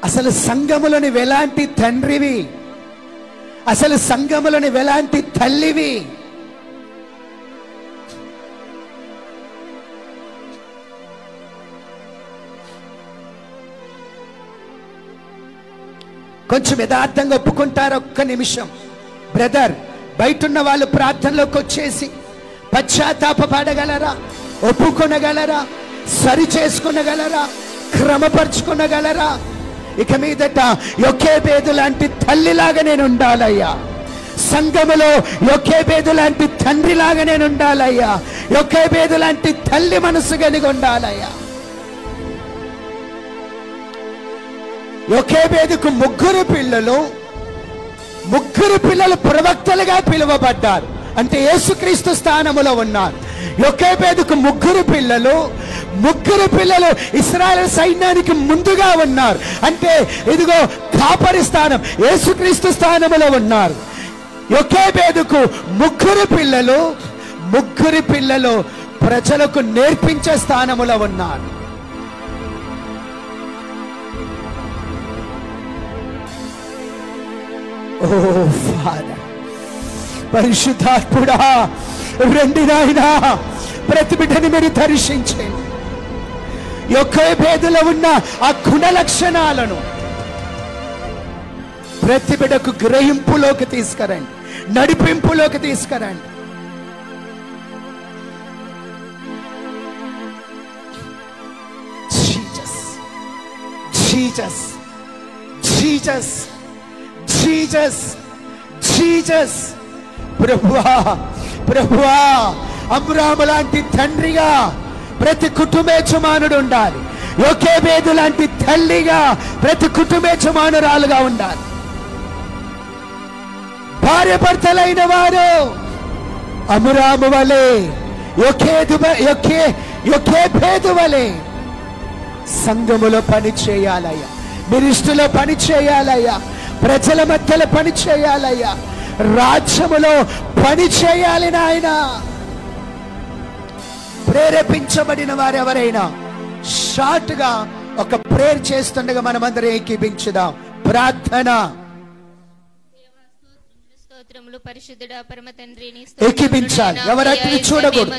అసలు సంఘములోని ఎలాంటి తండ్రివి, అసలు సంఘములోని ఎలాంటి తల్లివి. కొంచెం యథార్థంగా ఒప్పుకుంటారు. ఒక్క నిమిషం బ్రదర్, బయటున్న వాళ్ళు ప్రార్థనలోకి వచ్చేసి పశ్చాత్తాపపడగలరా, ఒప్పుకొనగలరా, సరి చేసుకునగలరా, క్రమపరుచుకునగలరా? ఇక మీదట యొకేబేదు లాంటి తల్లిలాగా నేను ఉండాలయ్యా. సంఘములో యొకేబేదు లాంటి తండ్రిలాగా నేను ఉండాలయ్యా. యొకేబేదు లాంటి తల్లి మనసు కలిగి ఉండాలయ్యా. యొకేబేదుకు ముగ్గురు పిల్లలు ప్రవక్తలుగా పిలువబడ్డారు. అంటే యేసుక్రీస్తు స్థానములో ఉన్నారు. యొకేబేదుకు ముగ్గురు పిల్లలు ఇశ్రాయేలు సైన్యానికి ముందుగా ఉన్నారు. అంటే ఇదిగో కాపరి స్థానం, యేసుక్రీస్తు స్థానములో ఉన్నారు. యొకేబేదుకు ముగ్గురు పిల్లలు ప్రజలకు నేర్పించే స్థానములో ఉన్నారు. ఓ ఫాదర్, పరిశుద్ధాత్ముడా రండి నాయనా, ప్రతి బిడ్డని మీరు దర్శించండి. యొకేబేదులో ఉన్న ఆ గుణ లక్షణాలను ప్రతి బిడ్డకు గ్రహింపులోకి తీసుకురండి, నడిపింపులోకి తీసుకురండి. జీసస్ జీసస్ జీసస్ జీసస్ ప్రభువా అబ్రాహాము లాంటి తండ్రిగా ప్రతి కుటుంబ యజమానుడు ఉండాలి. యొకేబేదు లాంటి తల్లిగా ప్రతి కుటుంబ యజమానురాలుగా ఉండాలి. భార్య భర్తలైన వారు అబ్రాహాము వలె, యొకేబేదు వలె సంఘములో పని చేయాలయ్యా, మినిస్ట్రీలో పని చేయాలయ్యా, ప్రజల మధ్యలో పని చేయాలయ్యా, రాజ్యములో పని చేయాలి నాయన. ప్రేరేపించబడిన వారు ఎవరైనా షార్ట్ గా ఒక ప్రేయర్ చేస్తుండగా మనమందరం ఏకీభించుదాం. ప్రార్థన. స్తోత్రములు పరిశుద్ధుడా పరమ తండ్రి, ఏకీభించాలి. ఎవరైతే చూడకూడదు,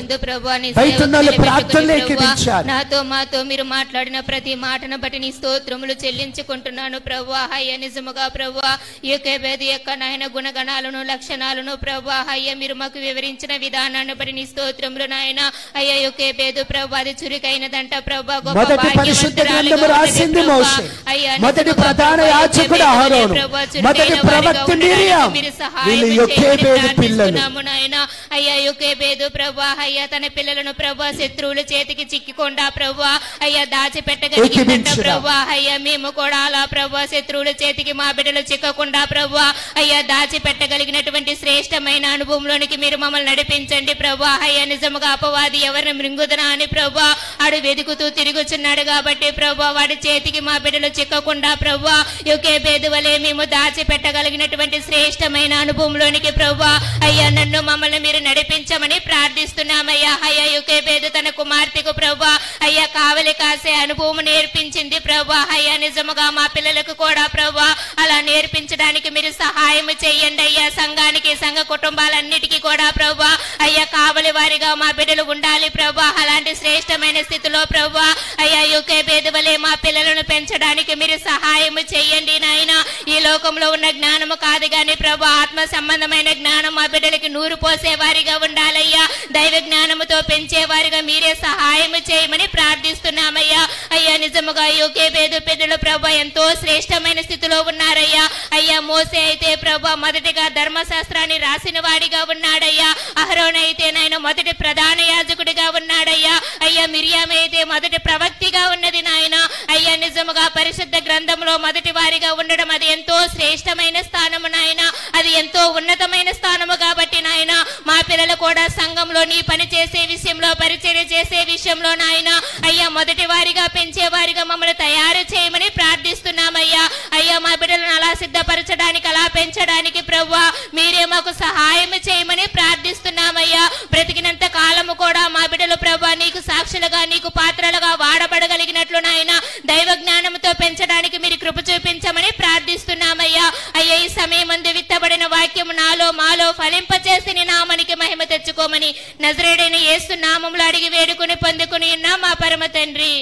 బయటున్న ప్రార్థనలు ఏకీభించాలి. నాతో మాతో మీరు మాట్లాడిన ప్రతి మాటను బట్టి నీ స్తోత్రములు చెల్లించుకుంటున్నాను ప్రభువా. అయ్యా నిజముగా ప్రభువా యొకేబేదు యొక్క నాయన గుణగణాలను లక్షణాలను ప్రభువా అయ్యా మీరు మాకు వివరించిన విధానాన్ని బట్టి నీ స్తోత్రములు నాయన. అయ్యా యొకేబేదు ప్రభువా అది చురుకైనదంట ప్రభువా, గొప్ప మొదటి ప్రధాన యాజకుడు అహరోను, మొదటి ప్రవక్త మిరియాము, వీళ్ళు యొకేబేదు పిల్లలు. అయ్యా యొకేబేదు ప్రభువా అయ్యా తన పిల్లలను ప్రభువా శత్రువుల చేతికి చిక్కికుండా ప్రభువా అయ్యా దాచిపెట్టగలిగిందంట ప్రభువా. అయ్యా మేము కూడా అలా ప్రభువా శత్రువుల చేతికి మా బిడ్డలు చిక్కకుండా ప్రభువా అయ్యా దాచిపెట్టగలిగినటువంటి శ్రేష్టమైన అనుభవంలోనికి మీరు మమ్మల్ని నడిపించండి ప్రభువా. అయ్యా నిజముగా అపవాది ఎవరిని మృంగుదనా అని ప్రభువా ఆడు వెతుకుతూ తిరుగుచున్నాడు కాబట్టి ప్రభువా వాడి చేతికి మా బిడ్డలు చిక్కకుండా ప్రభువా యొకేబేదు వలె మేము దాచిపెట్టగలిగినటువంటి శ్రేష్టమైన అనుభవంలోనికి ప్రభువా అయ్యా నన్ను మమ్మల్ని మీరు నడిపించమని ప్రార్థిస్తున్నామయ్యా. అయ్యా యొకేబేదు తన కుమార్తెకు ప్రభువా అయ్యా కావలి కాసే అనుభవం నేర్పించింది ప్రభువా. అయ్యా నిజముగా మా పిల్లలకు కూడా ప్రభువా అలా నేర్పించడానికి మీరు సహాయం చేయండి అయ్యా. సంఘానికి సంఘ కుటుంబాలన్నిటికీ కూడా ప్రభువా అయ్యా కావలి వారిగా మా బిడ్డలు ఉండాలి ప్రభువా. అలాంటి శ్రేష్టమైన స్థితిలో ప్రభువా అయ్యా యొకేబేదు వలె మా పిల్లలను పెంచడానికి మీరు సహాయం చేయండి నాయన. ఈ లోకంలో ఉన్న జ్ఞానము కాదు గాని ప్రభువా ఆత్మ సంబంధమైన జ్ఞానం మా బిడ్డలకి 100 పోసేవారిగా ఉండాలయ్యా. దైవ జ్ఞానముతో పెంచేవారిగా మీరే సహాయం చేయమని ప్రార్థిస్తున్నామయ్యా. అయ్యా నిజముగా యోకేబేదు బిడ్డలు ప్రభా ఎంతో శ్రేష్టమైన స్థితిలో ఉన్నారయ్యా. అయ్యా మోసే అయితే ప్రభా మొదటిగా ధర్మశాస్త్రాన్ని రాసిన వాడిగా ఉన్నాడయ్యా. అహరోన్ అయితే నాయన మొదటి ప్రధాన యాజకుడిగా ఉన్నాడయ్యా. అయ్యా మిరియాం అయితే మొదటి ప్రవక్తిగా ఉన్నది నాయన. అయ్యా నిజముగా పరిశుద్ధ గ్రంథంలో మొదటి వారిగా ఉండడం అది ఎంతో శ్రేష్టమైన స్థానము నాయన. అది ఎంతో ఉన్నతమైన స్థానము కాబట్టి నాయన మా పిల్లలు కూడా సంఘంలో నీ పని చేసే విషయంలో పరిచర్య చేసే విషయంలో నాయన అయ్యా మొదటి వారిగా పెంచేవారిగా మమ్మల్ని తయారు చేయమని ప్రార్థిస్తున్నామయ్యా. అయ్యా మా బిడ్డలను అలా సిద్ధపరచడానికి అలా పెంచడానికి ప్రభువా మీరే మాకు సహాయం చేయమని ప్రార్థిస్తున్నామయ్యా. బ్రతికినంత కాలము కూడా మా బిడ్డలు ప్రభువా నీకు సాక్షులుగా నీకు పాత్రలుగా వాడబడగలిగినట్లు నాయన దైవ జ్ఞానంతో పెంచడానికి మీరు కృప చూపించమని ప్రార్థిస్తున్నామయ్యా. అయ్యా ఈ సమయమందు విత్తబడిన వాక్యము నాలో మాలో ఫలింపచేసి నీ నామానికి మహిమ తెచ్చుకోమని నజరేయుడైన యేసు నామములో అడిగి వేడుకొని పొందుకుని ఉన్న మా పరమ తండ్రి.